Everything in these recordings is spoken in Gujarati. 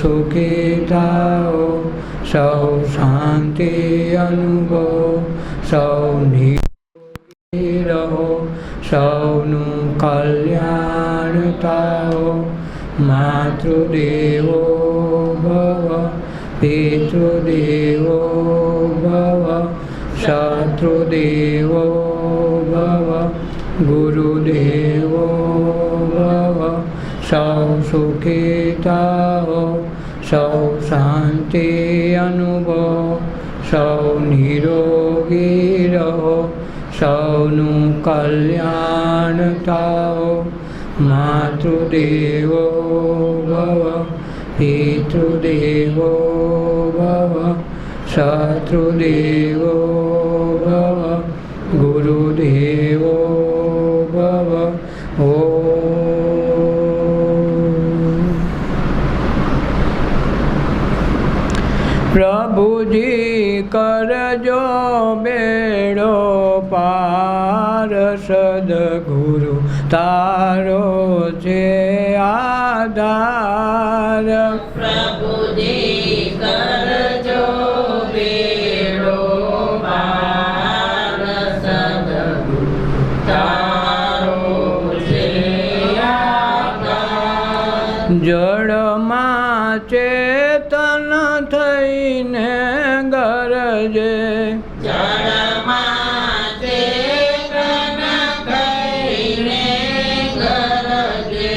સુખી થાઓ, સૌ શાંતિ અનુભવો, સૌ નિરોગી રહો, સૌનું કલ્યાણ થાઓ. માતૃદેવો ભવ, પિતૃદેવો ભવ, શત્રુદેવો ભવ, ગુરુદેવો ભવ. સૌ સુખી થાઓ, સૌ શાંતિ અનુભવો, સૌ નિરોગી રહો, સૌનું કલ્યાણ થાઓ. માતૃદેવો ભવ, પિતૃદેવો ભવ, શત્રુદેવો ભવ, ગુરુદેવો ભવ. પ્રભુજી કરજો બેડો પાર, સદગુરુ તારો છે આધાર. પ્રભુજી કરજો બેડો પાર, સદગુરુ તારો છે આધાર. જળમાં ચેતન થઈને ગરજે, જળમાં ચેતન થઈને ગરજે.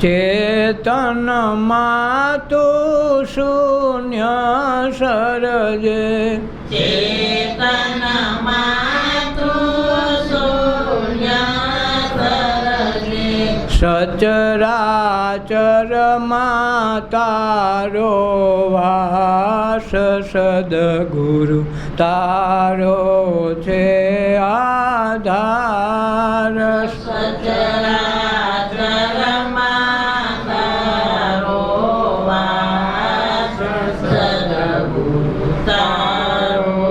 ચેતનમાં તું શૂન્ય સર્જે, ચેતનમાં તું શૂન્ય સર્જે. સચરાચરમાં તારો વાસ, સદગુરુ તારો છે આધાર. સચરાચરમાં તારો વાસ, સદગુરુ તારો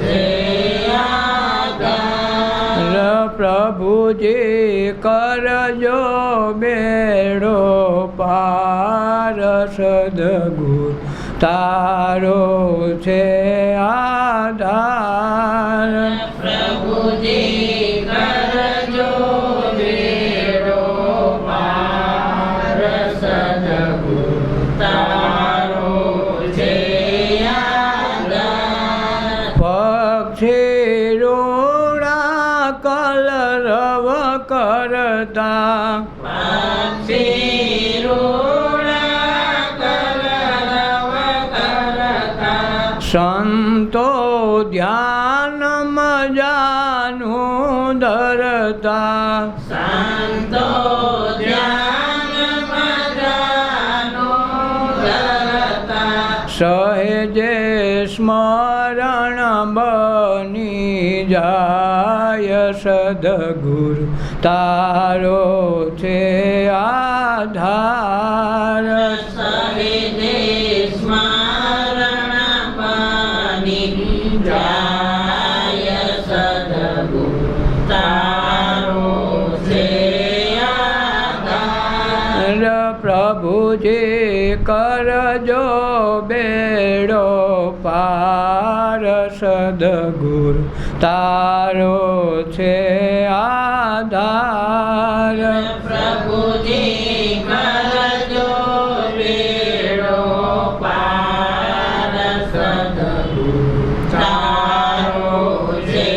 છે આધાર. પ્રભુજી કરજો બેડો પાર, સદગુરુ તારો છે આધાર. પ્રભુજી કરજો બેડો પાર, સદગુરુ તારો છે આધાર. પક્ષી રૂડા કલરવ કરતા, પક્ષી રૂડા કલરવ કરતા. સંતો ધ્યાન મજાનું ધરતા, સંતો ધ્યાન મજાનું ધરતા. સહેજે સ્મરણ બની જાય, સદગુરુ તારો છે આધાર. સહેજે સ્મરણ બની જાય, સદગુરુ તારો છે આધાર. પ્રભુજી કરજો બેડો પાર, સદગુરુ તારો છે આધાર. પ્રભુજી કરજો બેડો પાર, સદગુરુ તારો છે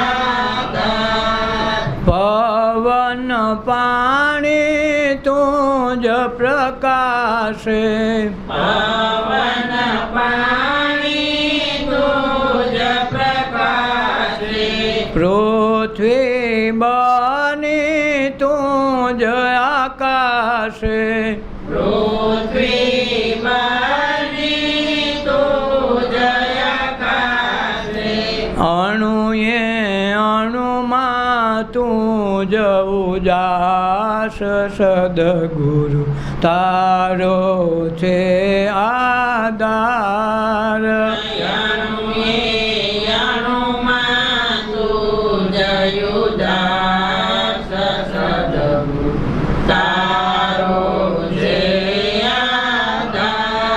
આધાર. પવન પાણી તું જ પ્રકાશે, પવન પાણી તુજ પ્રકાશે. પૃથ્વી બની તું જ આકાશે, પૃથ્વી બની તુજ આકાશે. અણુએ અણુમાં તું જ ઉજાસ, સદગુરુ તારો છે આધાર. યાણુમાં તુજ ઉદાસ, સદગુરુ તારો છે આધાર.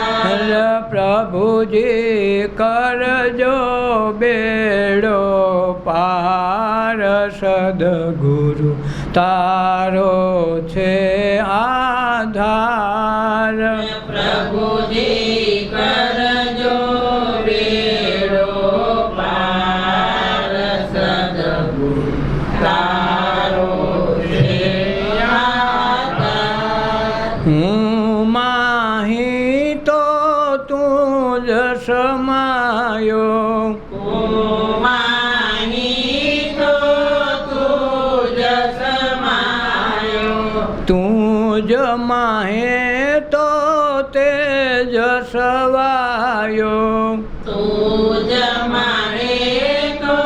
તારો છે આધાર પ્રભુજી કરજો બેડો પાર સદગુરુ તારો છે આધાર હું માહી તો તું જ સમાયો તું જ માહે તો તેજ સવાયો તું જ માહે તો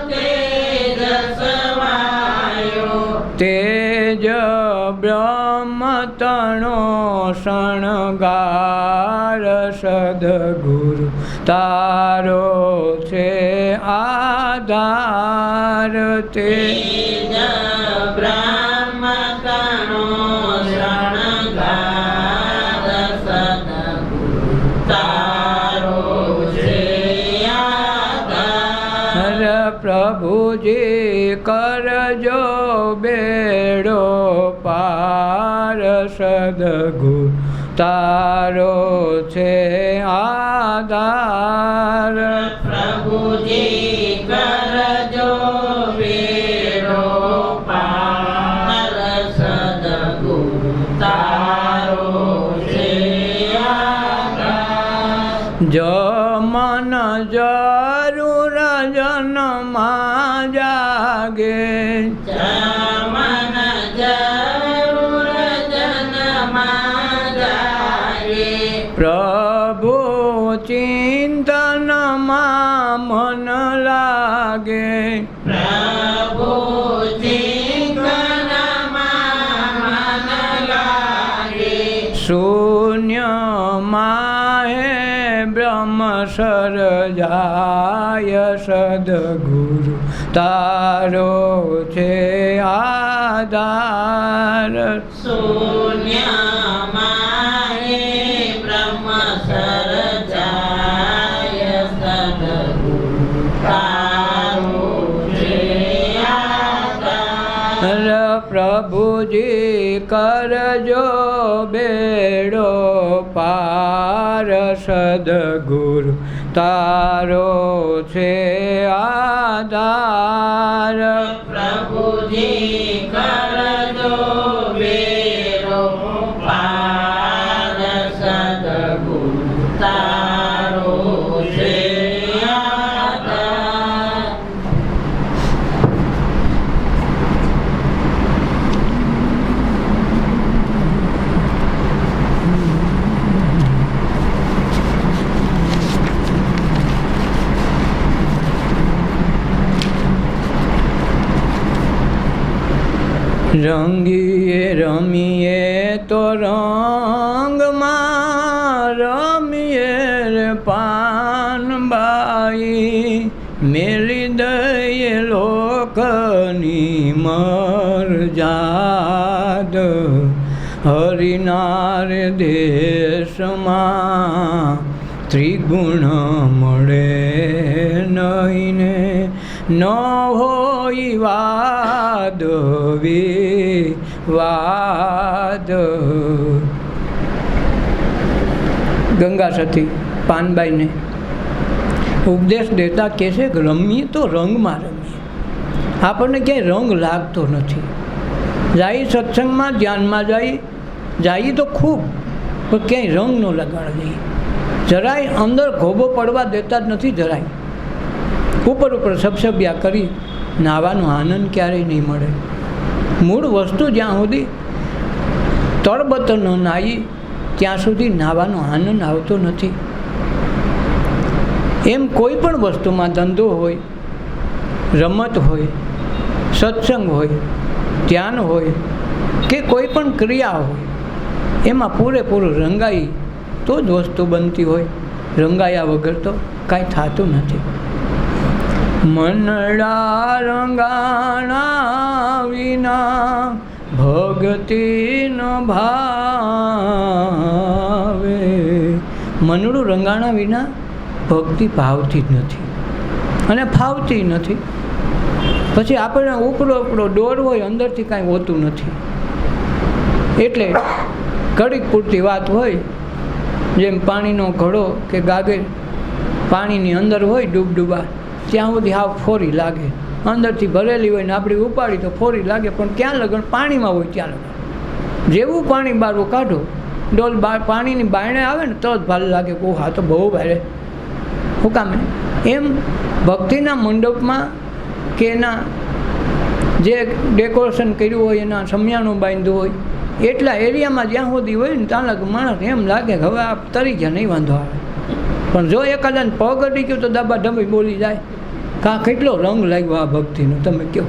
તેજ સવાયો તેજ બ્રહ્મ તણો શણગાર સદગુરુ તારો છે આધાર તેજ બ્રહ્મ તણો શણગાર સદગુરુ તારો છે આધાર પ્રભુજી કરજો બેડો પાર સદગુરુ તારો છે આધાર પ્રભુજી કરજો બેડો પાર સદગુરુ તારો છે આધાર જો મન જરૂર જન્મમાં જાગે મન જરૂર જન્મમાં જાગે પ્રભુ ચિંતનમાં મન લાગે પ્રભુ ચિંતનમાં મન લાગે શૂન્યમાં હે બ્રહ્મ સર્જાય સદગુરુ તારો છે આધાર શૂન્યમાં હે બ્રહ્મ સર્જાય સદગુરુ તારો છે આધાર પ્રભુજી કરજો બેડો પાર સદગુરુ તારો છે આધાર પ્રભુજી કરજો બેડો પાર સદગુરુ તારો છે આધાર રંગીએ રમીએ તો રંગમાં રમીએ રે પાનબાઈ મેલી દઈએ લોકની મરજાદ હરિનાર દેશમાં ત્રિગુણ મળે નહીં ને ન હોય વાદ વિવાદ ગંગા સતી પાનબાઈને ઉપદેશ દેતા કહે છે કે રમીએ તો રંગમાં રમીએ આપણને ક્યાંય રંગ લાગતો નથી જાય સત્સંગમાં ધ્યાનમાં જાય તો ખૂબ પણ ક્યાંય રંગ ન લગાડ દઈએ જરાય અંદર ઘોબો પડવા દેતા જ નથી જરાય ઉપર સબસબ્યા કરી નાવાનો આનંદ ક્યારેય નહીં મળે મૂળ વસ્તુ જ્યાં સુધી તળબતર ન નાહી ત્યાં સુધી નાવાનો આનંદ આવતો નથી એમ કોઈ પણ વસ્તુમાં ધંધો હોય રમત હોય સત્સંગ હોય ધ્યાન હોય કે કોઈ પણ ક્રિયા હોય એમાં પૂરેપૂરું રંગાઈ તો જ વસ્તુ બનતી હોય રંગાયા વગર તો કાંઈ થતું નથી મનડા રંગાણા વિના ભક્તિ ન ભાવે મનડું રંગાણા વિના ભક્તિ ભાવતી જ નથી અને ફાવતી નથી પછી આપણે ઉપરો ડોર હોય, અંદરથી કાંઈ હોતું નથી. એટલે ઘડીક પૂરતી વાત હોય, જેમ પાણીનો ઘડો કે ગાગર પાણીની અંદર હોય ડૂબડૂબા, ત્યાં સુધી હાવ ફોરી લાગે. અંદરથી ભરેલી હોય ને આપણી ઉપાડી તો ફોરી લાગે, પણ ક્યાં લગન પાણીમાં હોય ત્યાં લગન. જેવું પાણી બારું કાઢો, ડોલ પાણીની બાયણે આવે ને તો જ ભારે લાગે, ઓહ હા તો બહુ ભારે. શું કામે? એમ ભક્તિના મંડપમાં કે એના જે ડેકોરેશન કર્યું હોય, એના સમિયાણું બાંધ્યું હોય, એટલા એરિયામાં જ્યાં સુધી હોય ને ત્યાં લગી માણસ એમ લાગે કે હવે આ તરી ગયા, નહીં વાંધો આવે. પણ જો એકાદાને પગ અડી ગયો તો દબા ડબી બોલી જાય, કાં કેટલો રંગ લાગ્યો આ ભક્તિનો, તમે કહો.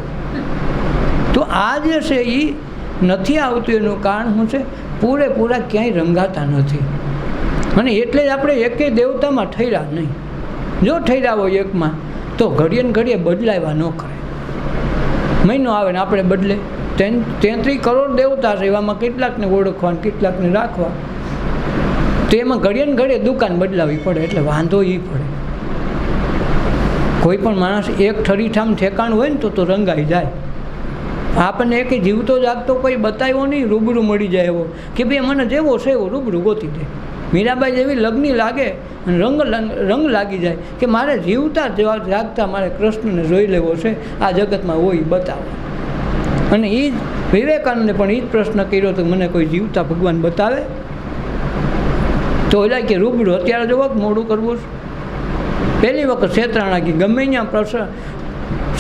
તો આ જે છે એ નથી આવતું, એનું કારણ શું છે? પૂરેપૂરા ક્યાંય રંગાતા નથી. અને એટલે જ આપણે એકે દેવતામાં ઠર્યા નહીં. જો ઠર્યા હોય એકમાં તો ઘડીએ ને ઘડીએ બદલાવ્યા ન કરે. મહિનો આવે ને આપણે બદલે. 33 કરોડ દેવતા છે, એવામાં કેટલાકને ઓળખવા, કેટલાકને રાખવા. તો એમાં ઘડીએ ને ઘડીએ દુકાન બદલાવી પડે, એટલે વાંધો એ પડે. કોઈ પણ માણસ એક ઠરીઠામ ઠેકાણ હોય ને તો રંગાઈ જાય. આપણને એક જીવતો જાગતો કોઈ બતાવ્યો નહીં, રૂબરૂ મળી જાય એવો કે ભાઈ મને જેવો છે એવો રૂબરૂ ગોતી દે. મીરાબાઈ જેવી લગ્ની લાગે અને રંગ લાગી જાય કે મારે જીવતા જાગતા મારે કૃષ્ણને જોઈ લેવો છે, આ જગતમાં હોય બતાવો. અને એ જ વિવેકાનંદે પણ એ જ પ્રશ્ન કર્યો તો મને કોઈ જીવતા ભગવાન બતાવે. તો ઓલા કે રૂબરૂ અત્યારે જોવો મોડું કરવું છે. પહેલી વખત શેત્રાણા કે ગમે ત્યાં પ્રશ્ન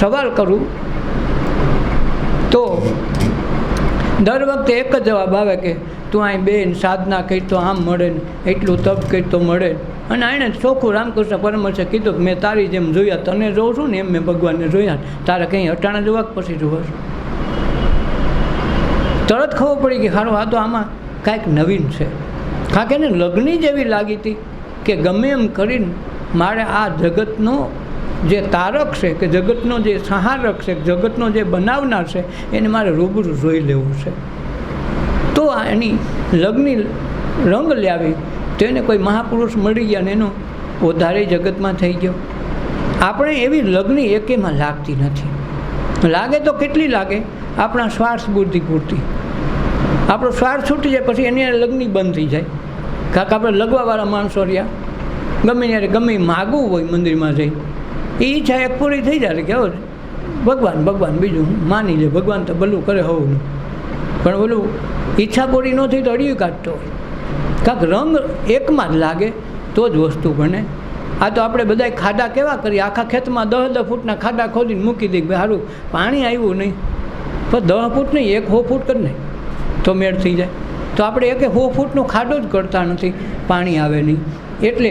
સવાલ કરું તો દર વખતે એક જ જવાબ આવે કે તું અહીં બેન સાધના કરી તો આમ મળે ને, એટલું તપ કરી તો મળે. અને એણે ચોખ્ખું રામકૃષ્ણ પરમહંસે કીધું કે મેં તારી જેમ જોયા, તને જોઉં છું ને એમ મેં ભગવાનને જોયા, તારે કંઈ હટાણા જોવા પછી જોવા છું. તરત ખબર પડી કે સારું આ તો આમાં કાંઈક નવીન છે. કારણ કે એને લગ્ની જેવી લાગી હતી કે ગમે એમ કરીને મારે આ જગતનો જે તારક છે કે જગતનો જે સહારક છે, જગતનો જે બનાવનાર છે, એને મારે રૂબરૂ જોઈ લેવું છે. તો એની લગ્ની રંગ લાવી તો એને કોઈ મહાપુરુષ મળી ગયા ને એનો વધારે જગતમાં થઈ ગયો. આપણે એવી લગ્ની એકેમાં લાગતી નથી. લાગે તો કેટલી લાગે? આપણા સ્વાર્થ બુદ્ધિ પૂરતી. આપણો સ્વાર્થ છૂટી જાય પછી એની લગ્ની બંધ થઈ જાય. કાંક આપણે લગવાવાળા માણસો રહ્યા, ગમે ત્યારે ગમે માગવું હોય મંદિરમાં જઈ, એ ઈચ્છા એક પૂરી થઈ જાય કે હવે ભગવાન બીજું માની લે, ભગવાન તો ભલું કરે હોવું. પણ ઓલું ઈચ્છા પૂરી ન થઈ તો અડિયું કાઢતો હોય. કાંક રંગ એકમાં જ લાગે તો જ વસ્તુ બને. આ તો આપણે બધા ખાડા કેવા કરીએ, આખા ખેતમાં 10 ફૂટના ખાડા ખોદીને મૂકી દઈએ, સારું પાણી આવ્યું નહીં, પણ 10 ફૂટ નહીં 100 ફૂટ કરી નહીં તો મેળ થઈ જાય. તો આપણે 100 ફૂટનો ખાડો જ કરતા નથી, પાણી આવે નહીં. એટલે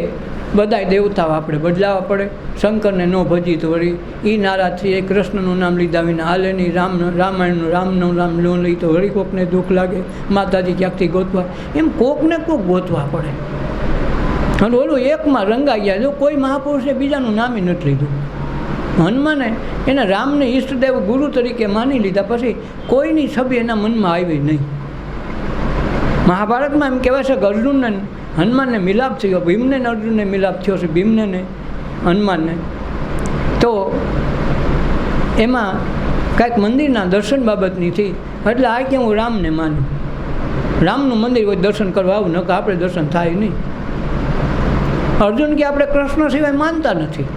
બધાય દેવતાઓ આપણે બદલાવા પડે. શંકરને ન ભજી તો વળી એ નારાજ થઈ, કૃષ્ણનું નામ લીધા વિના હાલે નહીં, રામાયણનું રામનું નામ ન લઈ તો વળી કોકને દુઃખ લાગે, માતાજી ક્યાંકથી ગોતવા, એમ કોકને કોક ગોતવા પડે. અને ઓલું એકમાં રંગાઈ ગયા. જો કોઈ મહાપુરુષે બીજાનું નામે નથી લીધું. હનુમાને એના રામને ઈષ્ટદેવ ગુરુ તરીકે માની લીધા, પછી કોઈની છબી એના મનમાં આવી નહીં. મહાભારતમાં એમ કહેવાય છે કે અર્જુનને હનુમાનને મિલાપ થયો, ભીમને ને અર્જુનને મિલાપ થયો છે, ભીમને ને હનુમાનને. તો એમાં કાંઈક મંદિરના દર્શન બાબતની થઈ, એટલે આ કે હું રામને માનું, રામનું મંદિર હોય દર્શન કરવા આવું, નકર આપણે દર્શન થાય નહીં. અર્જુન કે આપણે કૃષ્ણ સિવાય માનતા નથી.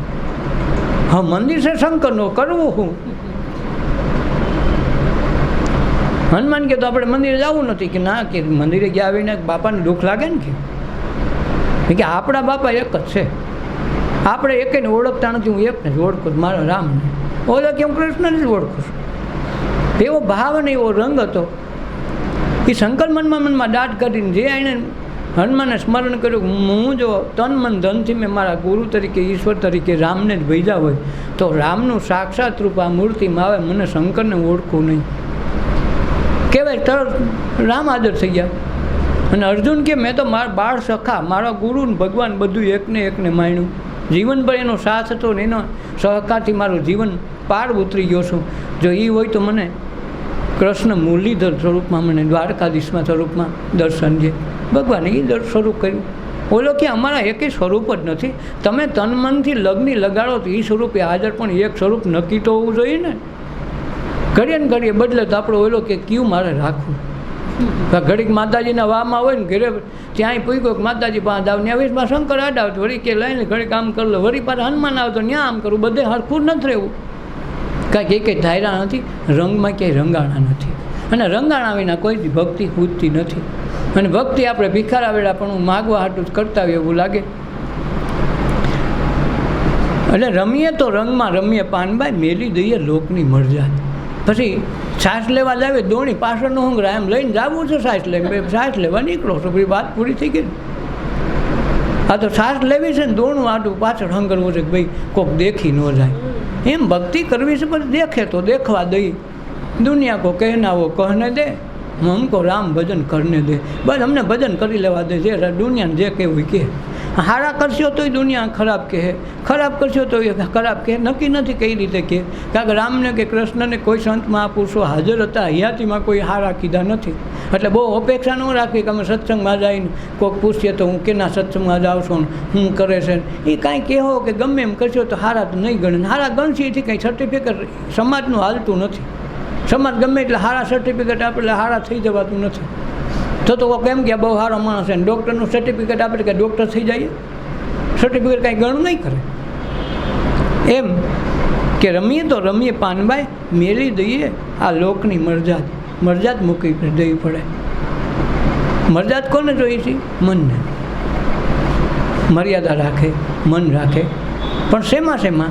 હા મંદિર છે શંકરનો, કરવું શું? હનુમાન કે તો આપણે મંદિરે જવું નથી. કે ના, કે મંદિરે ગયા આવીને બાપાને દુઃખ લાગે ને કે આપણા બાપા એક જ છે, આપણે એકેને ઓળખતા નથી. હું એકને જ ઓળખું છું, મારા રામને. ઓલો કે હું કૃષ્ણને જ ઓળખું છું. એવો ભાવ અને એવો રંગ હતો. એ શંકર મનમાં દાટ કરીને જે એણે હનુમાનને સ્મરણ કર્યું, હું જો તન મન ધનથી મેં મારા ગુરુ તરીકે ઈશ્વર તરીકે રામને જ ભજ્યા હોય તો રામનું સાક્ષાત રૂપ આ મૂર્તિમાં આવે, મને શંકરને ઓળખવું નહીં. કહેવાય તરત રામ હાજર થઈ ગયા. અને અર્જુન કે મેં તો મારા બાળ સખા, મારા ગુરુ ને ભગવાન બધું એકને માણ્યું. જીવનભર એનો સાથ હતો ને એનો સહકારથી મારું જીવન પાર ઉતરી ગયો છું. જો એ હોય તો મને કૃષ્ણ મુરલીધર સ્વરૂપમાં, મને દ્વારકાધીશમાં સ્વરૂપમાં દર્શન છે. ભગવાને એ સ્વરૂપ કર્યું. બોલો કે અમારા એકેય સ્વરૂપ જ નથી. તમે તન મનથી લગ્ની લગાડો તો એ સ્વરૂપે હાજર, પણ એક સ્વરૂપ નક્કી તો હોવું જોઈએ ને. ઘડીએ ને ઘડીએ બદલે તો આપણો ઓલો કે ક્યું મારે રાખવું. ઘડીક માતાજીના વામાં હોય ને ઘરે ત્યાંય પૂછ્યો કે માતાજી પાસે આવ, ત્યાં વીસમાં શંકર આડાવતો, વળી કે લઈને ઘડીક આમ કરી લો, વળી પાછા હનુમાન આવતો, ત્યાં આમ કરું, બધે હરખું નથી રહેવું. કાંઈક કંઈ ધાયરા નથી, રંગમાં ક્યાંય રંગાણા નથી, અને રંગાણા વિના કોઈ ભક્તિ પૂજતી નથી. અને ભક્તિ આપણે ભિખારા વેળા પણ માગવા હાટું જ કરતા હોય એવું લાગે. એટલે રમીએ તો રંગમાં રમીએ પાનબાઈ, મેલી દઈએ લોકની મરજા. પછી શ્વાસ લેવા જાવે, દોણી પાછળનો હંગરા એમ લઈને જવું છે, શ્વાસ લેવા નીકળો છો, પછી વાત પૂરી થઈ ગઈ. આ તો શ્વાસ લેવી છે ને દોણું આટું પાછળ હંગરવું છે કે ભાઈ કોઈક દેખી ન જાય. એમ ભક્તિ કરવી છે, પછી દેખે તો દેખવા દઈ. દુનિયા કો કહેના વો કહને દે, હમકો રામ ભજન કરને દે. બસ અમને ભજન કરી લેવા દે, જે દુનિયાને જે કહેવું કે. હારા કરશો તોય દુનિયા ખરાબ કહે, ખરાબ કરશો તો એ ખરાબ કહે. નક્કી નથી કઈ રીતે કહે. કારણ કે રામને કે કૃષ્ણને કોઈ સંત મહાપુરુષો હાજર હતા, હયાતીમાં કોઈ હારા કીધા નથી. એટલે બહુ અપેક્ષા ન રાખવી કે અમે સત્સંગમાં જઈને કોઈક પૂછીએ તો હું કેના સત્સંગમાં જાઉં છું ને હું કરે છે. એ કાંઈ કહેવો કે ગમે એમ કરશો તો હારા તો નહીં ગણે. હારા ગણશે એથી કંઈ સર્ટિફિકેટ સમાજનું હાલતું નથી. સમાજ ગમે એટલે હારા સર્ટિફિકેટ આપે એટલે હારા થઈ જવાતું નથી. તો કેમ કે બહુ સારો માણસ છે, ડૉક્ટરનું સર્ટિફિકેટ આપે કે ડૉક્ટર થઈ જાય, સર્ટિફિકેટ કાંઈ ગણું નહીં કરે. એમ કે રમીએ તો રમીએ પાનબાઈ, મેલી દઈએ આ લોકની મરજાદ. મરજાદ મૂકી દેવી પડે. મરજાદ કોને જોઈએ છે? મનને. મર્યાદા રાખે, મન રાખે, પણ શેમાં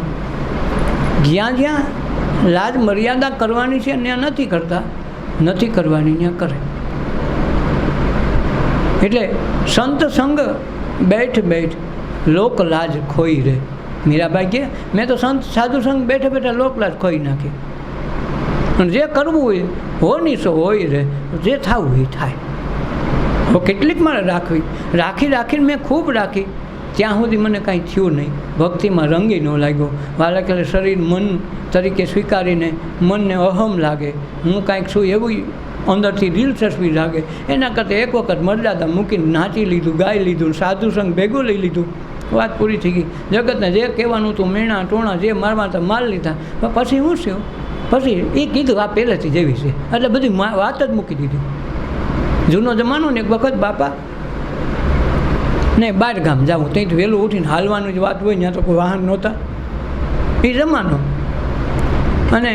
જ્યાં જ્યાં લાજ મર્યાદા કરવાની છે ત્યાં નથી કરતા, નથી કરવાની ત્યાં કરે. એટલે સંત સંગ બેઠ બેઠ લોક લાજ ખોઈ રહે. મીરાબાઈ કહે મેં તો સંત સાધુ સંગ બેઠા બેઠા લોક લાજ ખોઈ નાખી. અને જે કરવું હોય હોની સો હોય રહે, જે થવું એ થાય. તો કેટલીક મારે રાખીને મેં ખૂબ રાખી, ત્યાં સુધી મને કાંઈ થયું નહીં. ભક્તિમાં રંગી ન લાગ્યો. વાલા શરીર મન તરીકે સ્વીકારીને મનને અહમ લાગે, હું કાંઈક છું એવું અંદરથી દિલચસ્પી લાગે. એના કરતાં એક વખત મર્યાદા મૂકીને નાચી લીધું, ગાઈ લીધું, સાધુ સંગ ભેગું લઈ લીધું, વાત પૂરી થઈ ગઈ. જગતને જે કહેવાનું હતું મેણા ટોણા જે મારવા હતા માર લીધા. પછી શું થયું? પછી એ કીધું આ પહેલેથી જેવી છે, એટલે બધી વાત જ મૂકી દીધી. જૂનો જમાનો ને એક વખત બાપા નહીં બહાર ગામ જવું, ત્યાંથી વહેલું ઉઠીને હાલવાનું જ વાત હોય, ત્યાં તો કોઈ વાહન નહોતા એ જમાનો. અને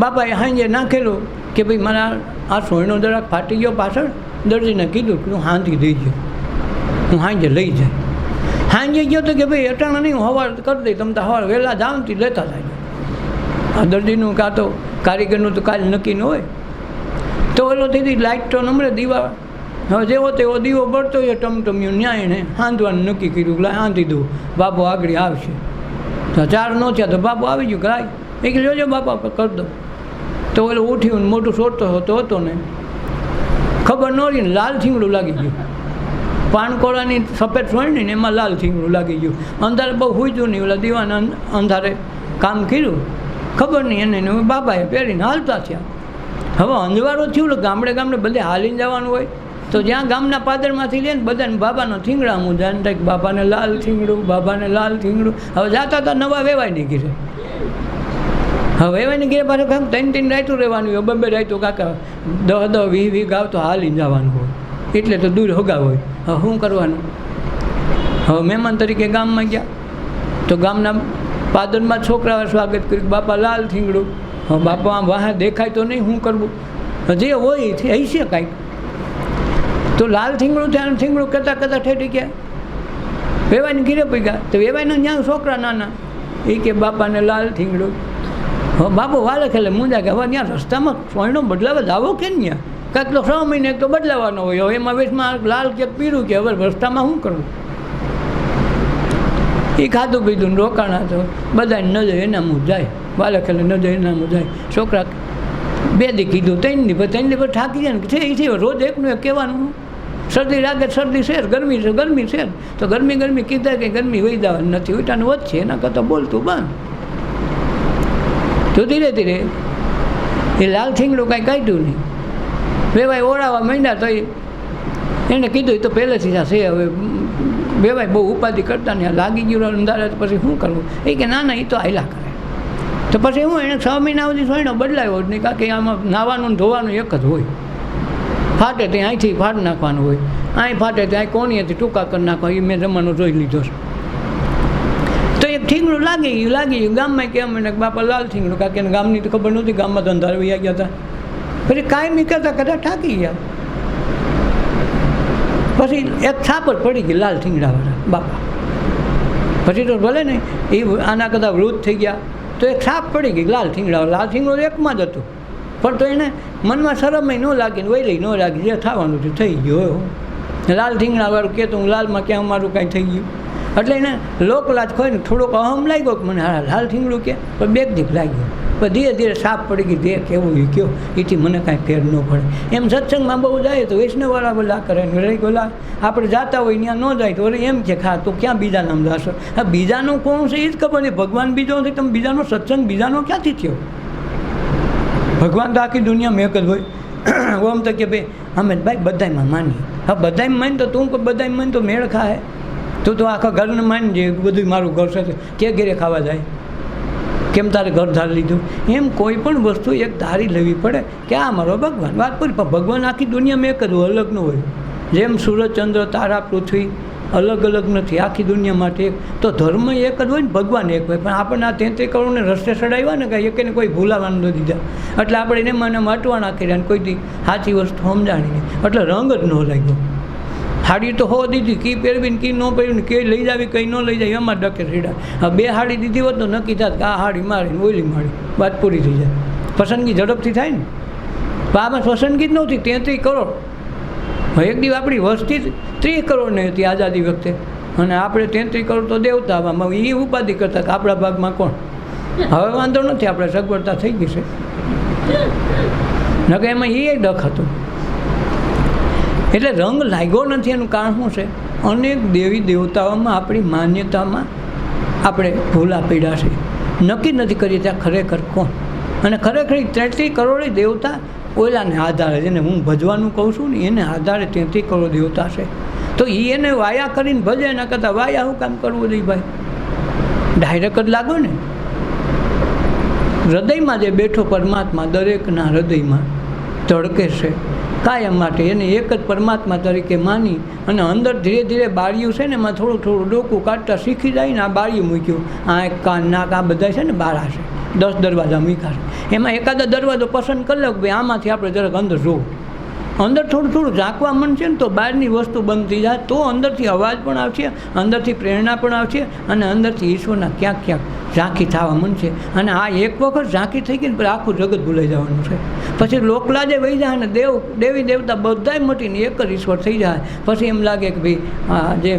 બાપાએ સાંજે નાખેલું કે ભાઈ મારા આ સોયનો જરાક ફાટી ગયો પાછળ, દર્દીને કીધું કે હું હાંધી દઈ ગયો, હું સાંજે લઈ જાય. સાંજે ગયો તો કે ભાઈ અટાણા નહીં, હું સવાર કરી દઈ, તમે તો સવાર વહેલા જાઓ ને લેતા થાય. આ દર્દીનું કાં તો કારીગરનું તો કાલ નક્કી ન હોય. તો ઓલો તેથી લાઇટ તો નમરે દીવા, હવે જેવો તેવો દીવો બળતો હોય ટમટમ્યું, ન્યાય એને હાંધવાનું નક્કી કર્યું, હાંધી દઉં, બાપો આગળ આવશે. તો 4 ન થયા તો બાપો આવી ગયો, ગાય એ કે જોજો બાપા કરી દો. તો ઓલો ઉઠ્યું ને મોટું સોટતો હતો ને ખબર ન રહી ને લાલ થીંગડું લાગી ગયું. પાનકોળાની સફેદ સોય ને એમાં લાલ થીંગડું લાગી ગયું. અંધારે બહુ હુજ્યું નહીં, ઓલા દીવાના અંધારે કામ કર્યું, ખબર નહીં એને બાપાએ પહેરીને હાલતા થયા. હવે અંજવાળો થયું, ગામડે બધે હાલીને જવાનું હોય તો જ્યાં ગામના પાદરમાંથી લે ને બધાને બાબાનો થીંગડા હું જાણ થાય કે બાબાને લાલ થીંગડું, બાબાને લાલ થીંગડું. હવે જાતા હતા નવા વેવાય નહીં ઘીરે. હવે વેવાયને ઘીરે પાછું કામ 3 રાઈતું રહેવાનું હોય, 2 રાઈતું કાકા 10 20 ગાવ તો હાલીને જવાનું હોય, એટલે તો દૂર હોગા હોય. હવે શું કરવાનું? હવે મહેમાન તરીકે ગામમાં ગયા તો ગામના પાદરમાં છોકરાએ સ્વાગત કર્યું, બાપા લાલ થીંગડું. હવે બાપા આમ વાહ દેખાય તો નહીં, શું કરવું? જે હોય એ હશે કાંઈક. તો લાલ થીંગડું ત્યાં થીંગડું કરતાં ઠેઠી ગયા, વેવાઈને ઘીરે પડી ગયા. તો વેવાઈને ત્યાં છોકરા નાના એ કે બાપાને લાલ થીંગડું. હવે બાપુ વાલે ખેલે મૂંઝા કે હવે ત્યાં રસ્તામાં સોયનો બદલાવા જાવો કે ત્યાં કાંઈક તો 6 મહિને તો બદલાવાનો હોય. હવે એમાં વેચમાં લાલ કે પીળું કે હવે રસ્તામાં શું કરવું? એ ખાધું પીધું રોકાણા તો બધાને નજર એના મું જાય, વાલે ખેલે નજર એના મું જાય. છોકરા 2 દી કીધું, 3 દી પર થાકી જાય ને રોજ એકનું એક કહેવાનું. શરદી લાગે શરદી છે, ગરમી છે તો ગરમી કીધા કે ગરમી વહી જવાની નથી, ઉલટાનું વધશે, એના કરતાં બોલતું બંધ. તો ધીરે ધીરે એ લાલ થીંગડું કાંઈ કાઢ્યું નહીં. વેવાય ઓળાવા માંડ્યા તો એને કીધું એ તો પહેલેથી છે. હવે વેવાય બહુ ઉપાધિ કરતા ને લાગી ગયું અંધારે પછી શું કરવું? એ કે ના એ તો હાલ્યા કરે. તો પછી હું એને 6 મહિના સુધી સોયનો બદલાયો જ નહીં, કારણ કે આમાં નાવાનું ધોવાનું એક જ હોય. ફાટે ત્યાં અહીંથી ફાટ નાખવાનું હોય, અહીં ફાટે ત્યાં કોણીએથી ટૂંકા કરી નાખવા. એ મેં જમાનો જોઈ લીધો છે. તો એક ઠીંગણું લાગી ગયું ગામમાં કેમ એને બાપા લાલ ઠીંગણું, કારણ કે ગામની તો ખબર નહોતી, ગામમાં તો અંધાર વહી ગયા હતા. પછી કાંઈ કરતા ઠાકી ગયા. પછી એક છાપ જ પડી ગઈ લાલ ઠીંગડાવાળા બાપા. પછી તો ભલે ને એ આના કદાચ વૃદ્ધ થઈ ગયા તો એક છાપ પડી ગઈ લાલ ઠીંગડાવાળા. લાલ ઠીંગડો એકમાં જ હતું, પણ તો એને મનમાં શરમય ન લાગી, વૈલી ન લાગી, જે થવાનું હતું થઈ ગયું. લાલ ઠીંગડાવાળું કે તો હું લાલમાં ક્યાં મારું કાંઈ થઈ ગયું. એટલે એને લોકલાજ ખોઈને થોડોક અહમ લાગ્યો કે મને હા લાલ ઠીંગડું કે, પણ બેગ દીક લાગ્યું. પણ ધીરે ધીરે સાફ પડી ગઈ, દે કેવું એ કયો, એથી મને કાંઈ ફેર ન પડે. એમ સત્સંગમાં બહુ જાય તો વૈષ્ણવવાળા બોલા કરે ને રહી ગયેલા આપણે જાતા હોય ત્યાં ન જાય તો વળી એમ છે ખા તો ક્યાં બીજા નામ જાશો. હા બીજાનું કોણ છે એ જ ખબર નહીં. ભગવાન બીજો નથી, તમે બીજાનો સત્સંગ બીજાનો ક્યાંથી થયો? ભગવાન તો આખી દુનિયામાં એક જ હોય. ઓમ તો કે ભાઈ અમે ભાઈ બધામાં માનીએ. હા બધામાં માની તો તું બધામાં માની તો મેળ ખાય. તું તો આખા ઘરને માનજે બધું મારું ઘર છે કે ઘેરે ખાવા જાય, કેમ તારે ઘર ધાર લીધું? એમ કોઈ પણ વસ્તુ એક ધારી લેવી પડે કે આ મારો ભગવાન. વાત પૂરી. પણ ભગવાન આખી દુનિયામાં એક જ હોય, અલગ ન હોય. જેમ સૂરજ ચંદ્ર તારા પૃથ્વી અલગ અલગ નથી, આખી દુનિયા માટે એક. તો ધર્મ એક જ હોય ને ભગવાન એક હોય. પણ આપણને આ 33 કરોડને રસ્તે ચડાવ્યા ને કાંઈ એકને કોઈ ભૂલાવાનું ન દીધા. એટલે આપણે એને મને અટવાણા કર્યા ને કોઈથી સાચી વસ્તુ સમજાણી નહીં. એટલે રંગ જ ન લાગ્યો. હાડી તો હો દીધી, કી પહેરવી ને કી ન પહેરવી ને કે લઈ જાવી કંઈ ન લઈ જાય એમાં ડકે રેડા. હવે 2 હાડી દીધી હોત તો નક્કી થાત કે આ હાડી મારી ને ઓલી મારી, વાત પૂરી થઈ જાય. પસંદગી ઝડપથી થાય ને. પણ આમાં પસંદગી જ નહોતી. 33 કરોડ. એક દિવસ આપણી વસ્તી 30 કરોડની હતી આઝાદી વખતે, અને આપણે 33 કરોડ તો દેવતા આવામાં એ ઉપાધિ કરતા કે આપણા ભાગમાં કોણ. હવે વાંધો નથી, આપણે સગવડતા થઈ ગઈ છે. નકે એમાં એ ડખ હતો. એટલે રંગ લાગ્યો નથી. એનું કારણ શું છે? અનેક દેવી દેવતાઓમાં આપણી માન્યતામાં આપણે ભૂલા પડ્યા છે. નક્કી નથી કરીએ ત્યાં ખરેખર કોણ. અને ખરેખર 33 કરોડ દેવતા ઓલાને આધારે, જેને હું ભજવાનું કહું છું ને એને આધારે 33 કરોડ દેવતા છે. તો એ એને વાયા કરીને ભજે, એના કરતાં વાયા શું કામ કરવું જોઈએ ભાઈ? ડાયરેક્ટ જ લાગો ને. હૃદયમાં જે બેઠો પરમાત્મા દરેકના હૃદયમાં ધડકે છે કાયમ માટે, એને એક જ પરમાત્મા તરીકે માની અને અંદર ધીરે ધીરે બાળિયું છે ને એમાં થોડું થોડું ડોકું કાઢતા શીખી જાય ને. આ બાળિયું મૂક્યું, આંખ કાન નાક આ બધા છે ને બારા છે, 10 દરવાજા મૂક્યા છે. એમાં એકાદો દરવાજો પસંદ કરી લો કે ભાઈ આમાંથી આપણે જરાક અંદર જોવું. અંદર થોડું થોડું ઝાંકવા માંડશે ને તો બહારની વસ્તુ બંધ થઈ જાય. તો અંદરથી અવાજ પણ આવશે, અંદરથી પ્રેરણા પણ આવશે અને અંદરથી ઈશ્વરના ક્યાંક ક્યાંક ઝાંખી થવા માંડશે. અને આ એક વખત ઝાંખી થઈ ગઈ ને પછી આખું જગત ભૂલાઈ જવાનું છે. પછી લોકલાજે વહી જાય ને દેવી દેવતા બધાય મટીને એક જ ઈશ્વર થઈ જાય. પછી એમ લાગે કે ભાઈ આ જે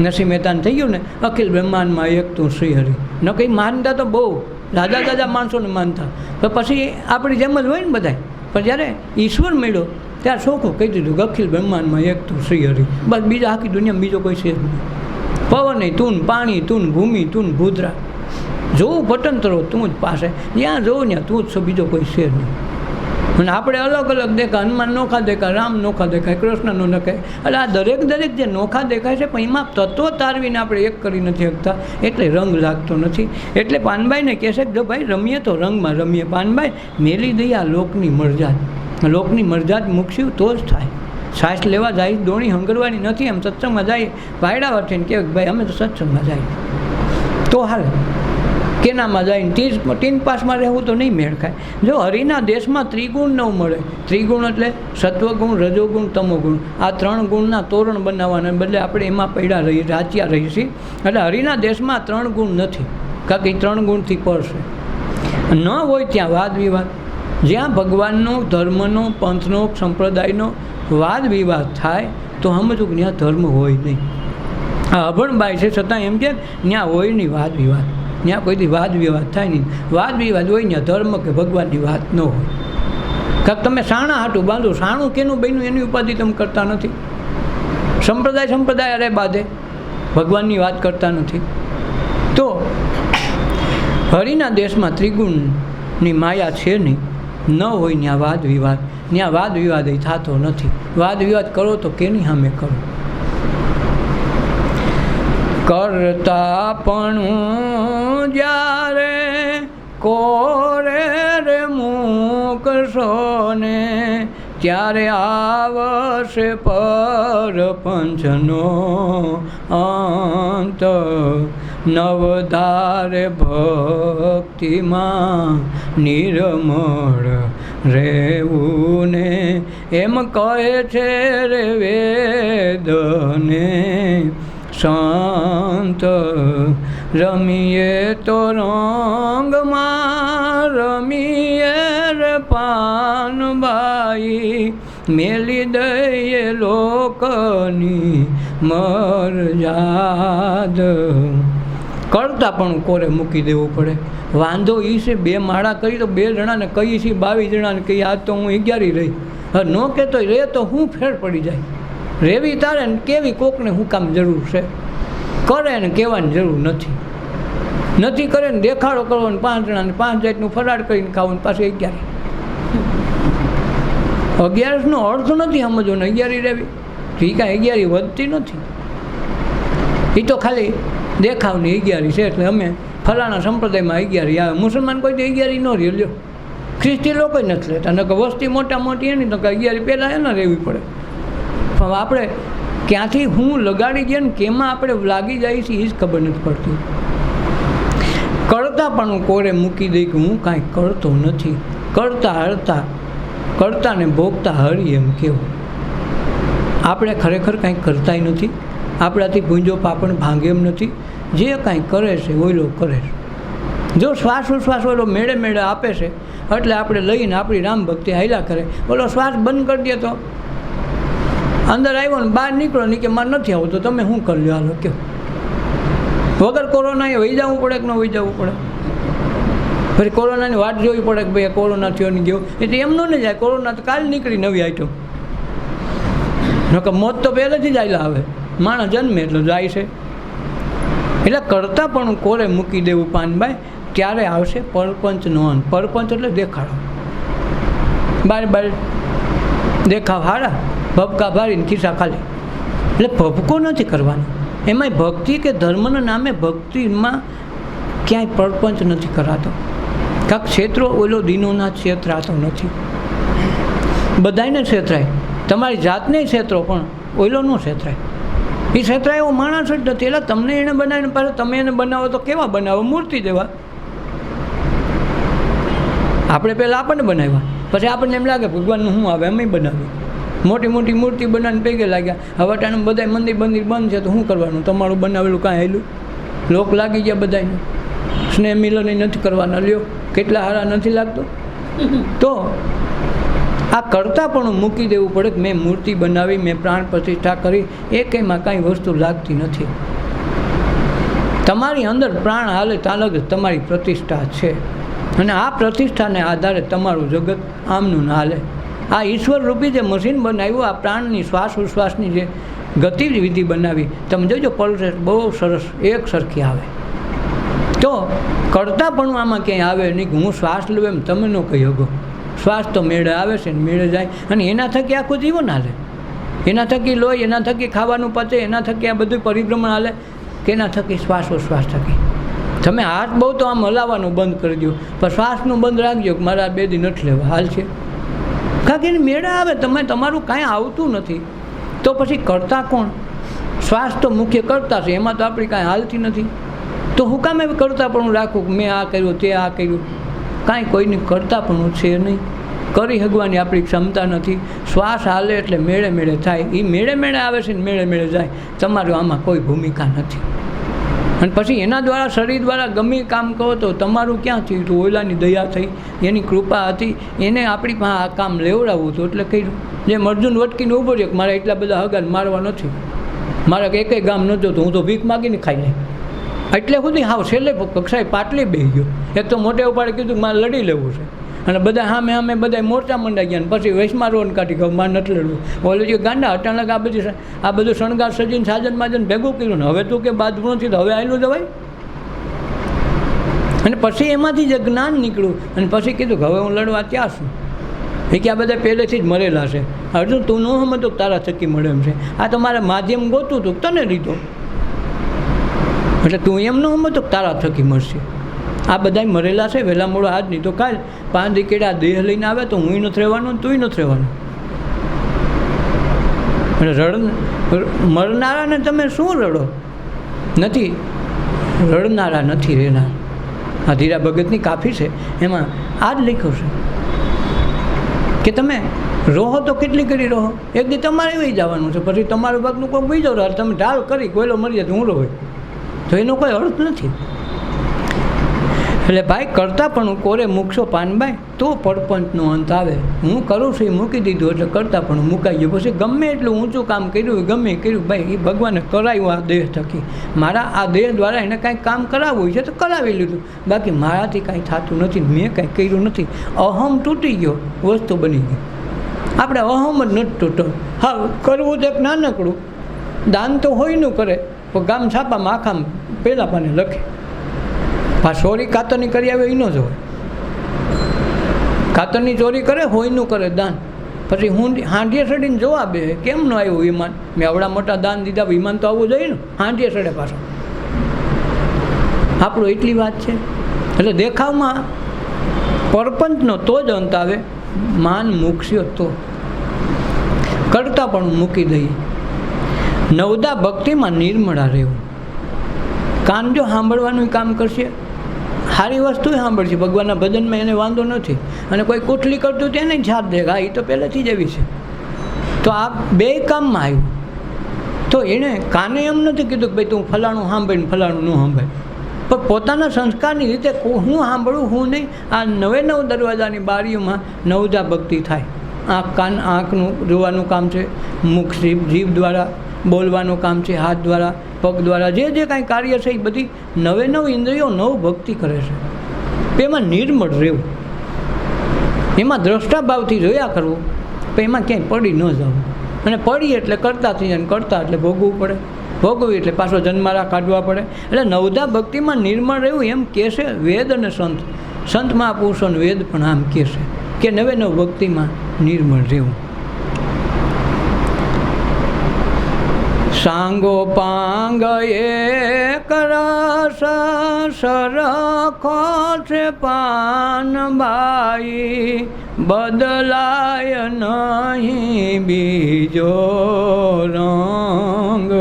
નરસિંહ મહેતાને થઈ ગયું ને અખિલ બ્રહ્માંડમાં એક તું શ્રી હરિ. ન કંઈ માનતા તો બહુ દાદા માણસોને માનતા, તો પછી આપણી જેમ જ હોય ને બધાય. પણ જ્યારે ઈશ્વર મળ્યો ત્યારે ચોખ્ખું કહી દીધું કે અખિલ બ્રહ્માંડમાં એક તું શ્રી હરિ. બસ બીજા આખી દુનિયામાં બીજો કોઈ છે જ નહીં. પવન તું, પાણી તું, ભૂમિ તું, ભૂદ્રા જોવું પટંતરો તું જ પાસે, જ્યાં જોવું ત્યાં તું જ છો, બીજો કોઈ છે નહીં. અને આપણે અલગ અલગ દેખાય, હનુમાન નોખા દેખાય, રામ નોખા દેખાય, કૃષ્ણ નો દેખાય. એટલે આ દરેક જે નોખા દેખાય છે પણ એમાં તત્વો તારવીને આપણે એક કરી નથી શકતા, એટલે રંગ લાગતો નથી. એટલે પાનબાઈને કહેશે કે જો ભાઈ રમીએ તો રંગમાં રમીએ. પાનબાઈ મેલી દઈ આ લોકની મરજાદ. લોકની મરજાદ મૂકશું તો જ થાય. શ્વાસ લેવા જાય દોણી હંગરવાની નથી. એમ સત્સંગમાં જાય વાયડા વઠીને કે ભાઈ અમે તો સત્સંગમાં જાય તો હાલે. કેનામાં જાય તીન પાસમાં રહેવું તો નહીં મેળ ખાય. જો હરિના દેશમાં ત્રિગુણ ન મળે. ત્રિગુણ એટલે સત્વગુણ, રજોગુણ, તમોગુણ. આ 3 ગુણના તોરણ બનાવવાના બદલે આપણે એમાં પડ્યા રહીએ, રાચ્યા રહીએ છીએ. એટલે હરિના દેશમાં 3 ગુણ નથી, કારણ કે 3 ગુણથી પર છે. ન હોય ત્યાં વાદ વિવાદ. જ્યાં ભગવાનનો, ધર્મનો, પંથનો, સંપ્રદાયનો વાદ વિવાદ થાય તો સમજવું કે ત્યાં ધર્મ હોય નહીં. આ અભણબાઈ છે છતાં એમ કે ત્યાં હોય નહીં વાદ વિવાદ. ત્યાં કોઈથી વાદ વિવાદ થાય નહીં. વાદ વિવાદ હોય ત્યાં ધર્મ કે ભગવાનની વાત ન હોય. કારણ તમે સાણા હાટું બાંધો, સાણું કેનું બન્યું એની ઉપાધિ તમે કરતા નથી. સંપ્રદાય અરે બાંધે, ભગવાનની વાત કરતા નથી. તો હરિના દેશમાં ત્રિગુણની માયા છે નહીં. ન હોય ત્યાં વાદ વિવાદ. ત્યાં વાદ વિવાદ એ થતો નથી. વાદ વિવાદ કરો તો કેની સામે કરો? કરતા પણ જ્યારે કોરે રે મૂકશો ને ત્યારે આવશે પરપંચનો અંત. નવધારે ભક્તિમાં નિર્મળ રહેવું ને એમ કહે છે રે વેદને સંત. રમીએ તો રંગમાં રમીએ રે પાનબાઈ, મેલી દઈએ લોકની મરજાદ. કરતા પણ કોરે મૂકી દેવું પડે. વાંધો એ છે બે માળા કરી તો 2 જણાને કહી છે, 22 જણાને કહી આજ તો હું 11 રહી. હવે ન કહેતો રે તો હું ફેર પડી જાય. રેવી તારે ને કેવી કોકને હું કામ જરૂર છે? કરે ને કહેવાની જરૂર નથી. નથી કરે ને દેખાડો કરવો ને 5 જણાને 5 જાતનું ફરાળ કરીને ખાવું ને પાછું 11. 11નો અર્થ નથી સમજો ને 11 રહેવી. એ કાંઈ 11 વધતી નથી. એ તો ખાલી દેખાવની 11 છે એટલે અમે ફલાણા સંપ્રદાયમાં 11 આવે. મુસલમાન કોઈ તો 11 ન રહે લ્યો. ખ્રિસ્તી લોકો નથી લેતા. નકર વસ્તી મોટા મોટી એની તો 11 પહેલાં એને રહેવી પડે. પણ આપણે ક્યાંથી હું લગાડી ગયા ને કેમાં આપણે લાગી જાય છે એ જ ખબર નથી પડતી. કરતા પણ કોરે મૂકી દઈ કે હું કાંઈ કરતો નથી. કરતા હરતા કરતા ને ભોગતા હરી એમ કેવું. આપણે ખરેખર કાંઈ કરતાય નથી. આપણાથી ભૂંજો પાપણ ભાંગે એમ નથી. જે કાંઈ કરે છે ઓયલો કરે છે. જો શ્વાસ ઉશ્વાસ ઓલો મેળે મેળે આપે છે એટલે આપણે લઈને આપણી રામ ભક્તિ હાલ્યા કરે. ઓલો શ્વાસ બંધ કરી દે તો અંદર આવ્યો ને બહાર નીકળો ને કે મારે નથી આવું તો તમે શું કરી લો? હાલો કહો. વગર કોરોના એ વહી જવું પડે કે ન વહી જવું પડે? પછી કોરોનાની વાટ જોવી પડે કે ભાઈ કોરોના થયો ને ગયો એટલે એમનો ને જાય. કોરોના તો કાલ નીકળી નવી આઈટમ. નકર મોત તો પહેલેથી જ આવેલા આવે. માણસ જન્મે એટલે જાય છે. એટલે કરતાં પણ કોરે મૂકી દેવું પાનભાઈ. ત્યારે આવશે પરપંચનો અંત. પરપંચ એટલે દેખાડો. બાર દેખાવ હારા ભબકા ભારીને ખિસ્સા ખાલી. એટલે ભબકો નથી કરવાનો. એમાંય ભક્તિ કે ધર્મના નામે ભક્તિમાં ક્યાંય પરપંચ નથી કરાતો. કાંક ક્ષેત્રો ઓલો દીનોના છેતરાતો નથી. બધાને છેતરાય. તમારી જાતને છેતરો પણ ઓલો ન છેતરાય. એ છેતરાય એવો માણસ જ નથી. એટલે તમને એને બનાવીને પાછું તમે એને બનાવો તો કેવા બનાવો? મૂર્તિ જેવા. આપણે પહેલાં આપણને બનાવ્યા પછી આપણને એમ લાગે ભગવાનનું શું આવે અમે બનાવ્યું. મોટી મોટી મૂર્તિ બનાવીને પૈકે લાગ્યા. હવે ટાણું બધા મંદિર બંધ છે તો શું કરવાનું? તમારું બનાવેલું કાંઈ હેલું? લોક લાગી ગયા બધાને. સ્નેહ મિલન નથી કરવાના. લ્યો કેટલા હારા નથી લાગતો? તો આ કરતાં પણ મૂકી દેવું પડે કે મેં મૂર્તિ બનાવી, મેં પ્રાણ પ્રતિષ્ઠા કરી, એ કંઈમાં કાંઈ વસ્તુ લાગતી નથી. તમારી અંદર પ્રાણ હાલે તાલગ જ તમારી પ્રતિષ્ઠા છે. અને આ પ્રતિષ્ઠાને આધારે તમારું જગત આમનું ના હાલે. આ ઈશ્વર રૂપી જે મશીન બનાવ્યું, આ પ્રાણની શ્વાસ ઉશ્વાસની જે ગતિવિધિ બનાવી, તમે જોજો પલ્સ બહુ સરસ એક સરખી આવે. તો કરતાં પણ આમાં ક્યાંય આવે નહીં કે હું શ્વાસ લઉં એમ તમે ન કહી શકો. શ્વાસ તો મેળે આવે છે ને મેળે જાય. અને એના થકી આખું જીવન હાલે. એના થકી લોહી, એના થકી ખાવાનું પચે, એના થકી આ બધું પરિભ્રમણ હાલે. કે એના થકી શ્વાસોશ્વાસ થકી. તમે હાથ બહુ તો આમ હલાવવાનું બંધ કરી દો, પણ શ્વાસનું બંધ રાખજો કે મારા 2 દી નથી લેવા. હાલ છે કારણ કે એને મેળે આવે. તમે તમારું કાંઈ આવતું નથી તો પછી કરતા કોણ? શ્વાસ તો મુખ્ય કરતા છે. એમાં તો આપણી કાંઈ હાલતી નથી. તો હું કામ એમ કરતા પણ રાખું કે મેં આ કર્યું તે આ કર્યું? કાંઈ કોઈની કરતા પણ છે નહીં. કરી શકવાની આપણી ક્ષમતા નથી. શ્વાસ હાલે એટલે મેળે મેળે થાય. એ મેળે મેળે આવે છે ને મેળે મેળે જાય. તમારું આમાં કોઈ ભૂમિકા નથી. અને પછી એના દ્વારા શરીર દ્વારા ગમે કામ કરો તો તમારું ક્યાં થયું હતું? ઓલાની દયા થઈ, એની કૃપા હતી, એને આપણી પાસે આ કામ લેવડાવવું હતું એટલે કર્યું. જેમ અર્જુન વટકીને ઊભો છે કે મારે એટલા બધા હગાને મારવા નથી, મારે એકેય ગામ નહોતું તો હું તો ભીખ માગીને ખાઈ લઈ. એટલે સુધી હાવ છેલ્લે કક્ષાએ પાટલી બેસી ગયો. એક તો મોટે ઉપાડે કીધું મારે લડી લેવું છે. અને બધા સામે બધા મોરચા મંડાઈ ગયા. પછી વૈશમાં રોન કાઢી ગયો મારે નથી લડવું. ઓલું જે ગાંડા અચાનક આ બધું શણગાર સજીને સાજન માજન ભેગું કર્યું ને હવે તું કે બાજવું નથી તો હવે આવેલું જવાય. અને પછી એમાંથી જ જ્ઞાન નીકળ્યું. અને પછી કીધું કે હવે હું લડવા ત્યાં છું. એ કે આ બધા પહેલેથી જ મરેલા છે. અર્જુન તું ન સમજતો તારા થકી મળે એમ છે. આ તો મારે માધ્યમ ગોતું હતું તને લીધો. એટલે તું એમ ન સમજતો તારા થકી મળશે. આ બધા મરેલા છે, વહેલા મોડો આજ નહીં તો કાલ 5 દીકેડા દેહ લઈને આવે તો હું નથી રહેવાનું, તુંય નથી રહેવાનું. મરનારાને તમે શું રડો? નથી રડનારા નથી રહેનાર. આ ધીરા ભગતની કાફી છે, એમાં આ જ લખ્યું છે કે તમે રોહો તો કેટલી કરી રહો, એક દી તમારે વહી જવાનું છે, પછી તમારું ભાગનું કોઈ બીજો રહે, તમે ઢાલ કરી કોયલો મરી જાય તો હું રહો, તો એનો કોઈ અર્થ નથી. એટલે ભાઈ કરતા પણ કોરે મૂકશો પાનભાઈ તો પડપંચનો અંત આવે. હું કરું છું એ મૂકી દીધું એટલે કરતા પણ મુકાઈ ગયું. પછી ગમે એટલું ઊંચું કામ કર્યું, ગમે કર્યું, ભાઈ એ ભગવાને કરાવ્યું આ દેહ થકી. મારા આ દેહ દ્વારા એને કાંઈક કામ કરાવવું છે તો કરાવી લીધું, બાકી મારાથી કાંઈ થતું નથી, મેં કાંઈ કર્યું નથી. અહમ તૂટી ગયો, વસ્તુ બની ગઈ. આપણે અહમ જ નથી તૂટો. હા, કરવું તો એક નાનકડું દાન તો હોયનું કરે, પણ ગામ છાપામાં આખામાં પહેલાં પાને લખે. ચોરી કાતરની કરી આવે એનો જ હોય. કાતરની ચોરી કરે, હોયનું કરે દાન, પછી હું હાંડીએ ચડીને જોવા બે કેમ ન આવ્યું વિમાન, મેં આવડા મોટા દાન દીધા, વિમાન તો આવવું જોઈએ ને, હાંડીએ ચડે પાછો. આપણું એટલી વાત છે. એટલે દેખાવમાં પરપંચનો તો જ અંત આવે, માન મૂકશો તો. કરતા પણ મૂકી દઈએ. નવદા ભક્તિમાં નિર્મળા રહેવું. કાન જો સાંભળવાનું કામ કરશે, સારી વસ્તુ સાંભળશે, ભગવાનના ભજનમાં એને વાંધો નથી. અને કોઈ કુટલી કરતું તેને છાપ દે, હા એ તો પહેલેથી જ એવી છે. તો આ બે કામમાં આવ્યું. તો એણે કાને એમ નથી કીધું કે ભાઈ તું ફલાણું સાંભળીને ફલાણું ન સાંભળ, પણ પોતાના સંસ્કારની રીતે હું સાંભળું હું નહીં. આ 99 દરવાજાની બારીઓમાં નવદા ભક્તિ થાય. આંખ કાન આંખનું જોવાનું કામ છે, મુખ જીભ દ્વારા બોલવાનું કામ છે, હાથ દ્વારા પગ દ્વારા જે જે કાંઈ કાર્ય છે એ બધી 99 ઇન્દ્રિયો 9 ભક્તિ કરે છે. એમાં નિર્મળ રહેવું, એમાં દ્રષ્ટાભાવથી જોયા કરવું, પણ એમાં ક્યાંય પડી ન જવું. અને પડી એટલે કરતા થઈ જાય, કરતા એટલે ભોગવવું પડે, ભોગવવું એટલે પાછો જન્મારા કાઢવા પડે. એટલે નવદા ભક્તિમાં નિર્મળ રહેવું એમ કહેશે વેદ અને સંત. સંત મહાપુરુષો અને વેદ પણ આમ કહેશે કે 99 ભક્તિમાં નિર્મળ રહેવું. સાંગો પાંગ એક રસ સરખો છે પાનબાઈ, બદલાય નહીં બીજો રંગ.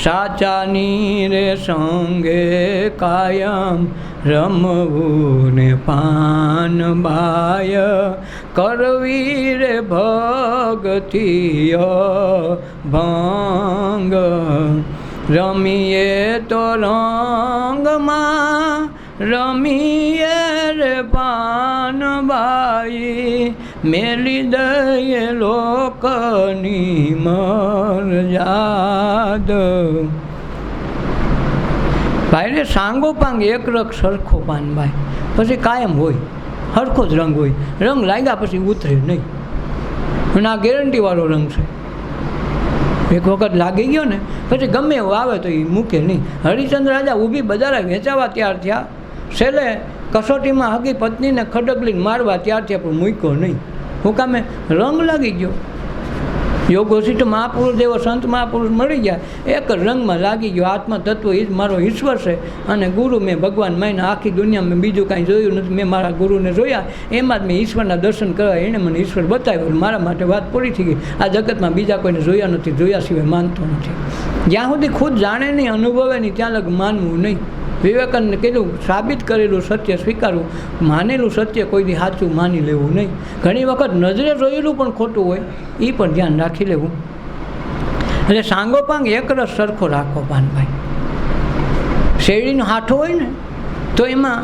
સાચાની રે સંગે કાયમ રમવું ને પાનબાય, કરવી રે ભગતિય ભંગ. રમીએ તો રંગમાં રમીએ રે પાનબાઈ, મેલી દઈએ લોકની મરજાદ. ભાઈ રે સાંગો પાંગ એક રંગ સરખો પાનભાઈ, પછી કાયમ હોય સરખો જ રંગ હોય, રંગ લાગ્યા પછી ઉતરે નહીં. અને આ ગેરંટીવાળો રંગ છે. એક વખત લાગી ગયો ને પછી ગમે એવું આવે તો એ મૂકે નહીં. હરિચંદ્ર રાજા ઊભી બજારે વેચાવા તૈયાર થયા, છેલ્લે કસોટીમાં હગી પત્નીને ખડકલીને મારવા તૈયાર થયા, પણ મૂક્યો નહીં. હું કામે રંગ લાગી ગયો. યોગોશિષ્ટ મહાપુરુષ જેવો સંત મહાપુરુષ મળી ગયા, એક રંગમાં લાગી ગયો. આત્મા તત્વ એ જ મારો ઈશ્વર છે અને ગુરુ મેં ભગવાન માઈને આખી દુનિયામાં બીજું કાંઈ જોયું નથી. મેં મારા ગુરુને જોયા, એમાં જ મેં ઈશ્વરના દર્શન કરવા, એણે મને ઈશ્વર બતાવ્યો. મારા માટે વાત પૂરી થઈ ગઈ. આ જગતમાં બીજા કોઈને જોયા નથી, જોયા સિવાય માનતો નથી. જ્યાં સુધી ખુદ જાણે નહીં, અનુભવે નહીં, ત્યાં લગ માનવું નહીં. વિવેકાનંદે કીધું સાબિત કરેલું સત્ય સ્વીકારવું, માનેલું સત્ય કોઈ દી સાચું માની લેવું નહીં. ઘણી વખત નજરે જોયેલું પણ ખોટું હોય, એ પણ ધ્યાન રાખી લેવું. એટલે સાંગોપાંગ એક રસ સરખો રાખો પાનભાઈ. શેરડીનો હાથો હોય ને તો એમાં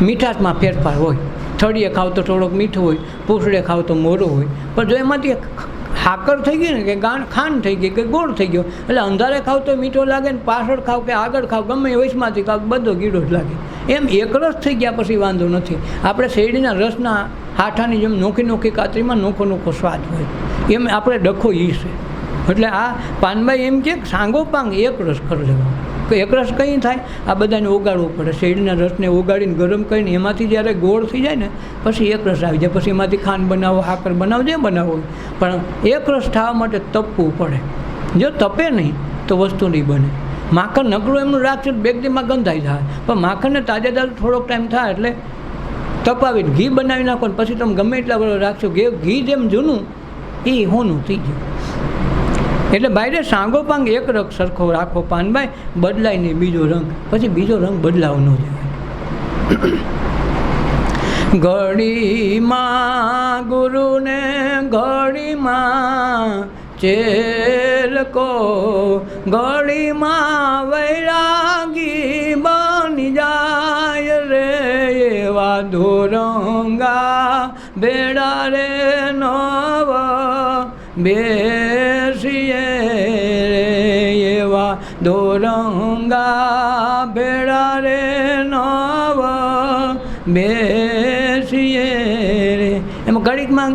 મીઠાશમાં ફેરફાર હોય. થળીએ ખાવ તો થોડોક મીઠું હોય, પૂંછડે ખાવ તો મોરો હોય. પણ જો એમાંથી હાકર થઈ ગઈ ને કે ખાંડ થઈ ગઈ કે ગોળ થઈ ગયો, એટલે અંધારે ખાવ તો મીઠો લાગે ને પાછળ ખાવ કે આગળ ખાવ, ગમે વયસમાંથી ખાવ બધો ગીડો જ લાગે. એમ એક રસ થઈ ગયા પછી વાંધો નથી. આપણે શેરડીના રસના હાથાની જેમ નોખી નોખી કાતરીમાં નોખો નોખો સ્વાદ હોય, એમ આપણે ડખો ઈ છે. એટલે આ પાનભાઈ એમ કે સાંગોપાંગ એક રસ કરી લેવો. કે એક રસ કંઈ થાય, આ બધાને ઓગાળવું પડે. શેરડીના રસને ઓગાળીને ગરમ કરીને એમાંથી જ્યારે ગોળ થઈ જાય ને પછી એક રસ આવી જાય. પછી એમાંથી ખાંડ બનાવો, સાકર બનાવો, જે બનાવો, પણ એક રસ થવા માટે તપવું પડે. જો તપે નહીં તો વસ્તુ નહીં બને. માખણ નકરું એમનું રાખશે બેગડીમાં ગંધાઈ જાય, પણ માખણને તાજે તાજું થોડોક ટાઈમ થાય એટલે તપાવીને ઘી બનાવી નાખો ને પછી તમે ગમે એટલા વર્ષ રાખશો, ઘી જેમ જૂનું એ હોનું થઈ ગયું. એટલે બાયરે સાંગો પાંગ એક રંગ સરખો રાખો પાનભાઈ, બદલાય નહીં બીજો રંગ, પછી બીજો રંગ બદલાવ ન જાય. ઘડીમાં ગુરુને ઘડીમાં ચેલકો, ઘડીમાં વૈરાગી બની જાય રે, એવા ધોરંગા બેડા રે નવ બેસીએ રે, એવા ધોરંગા બેડા રે નવ બેસીએ રે. એમાં ઘડીકમાં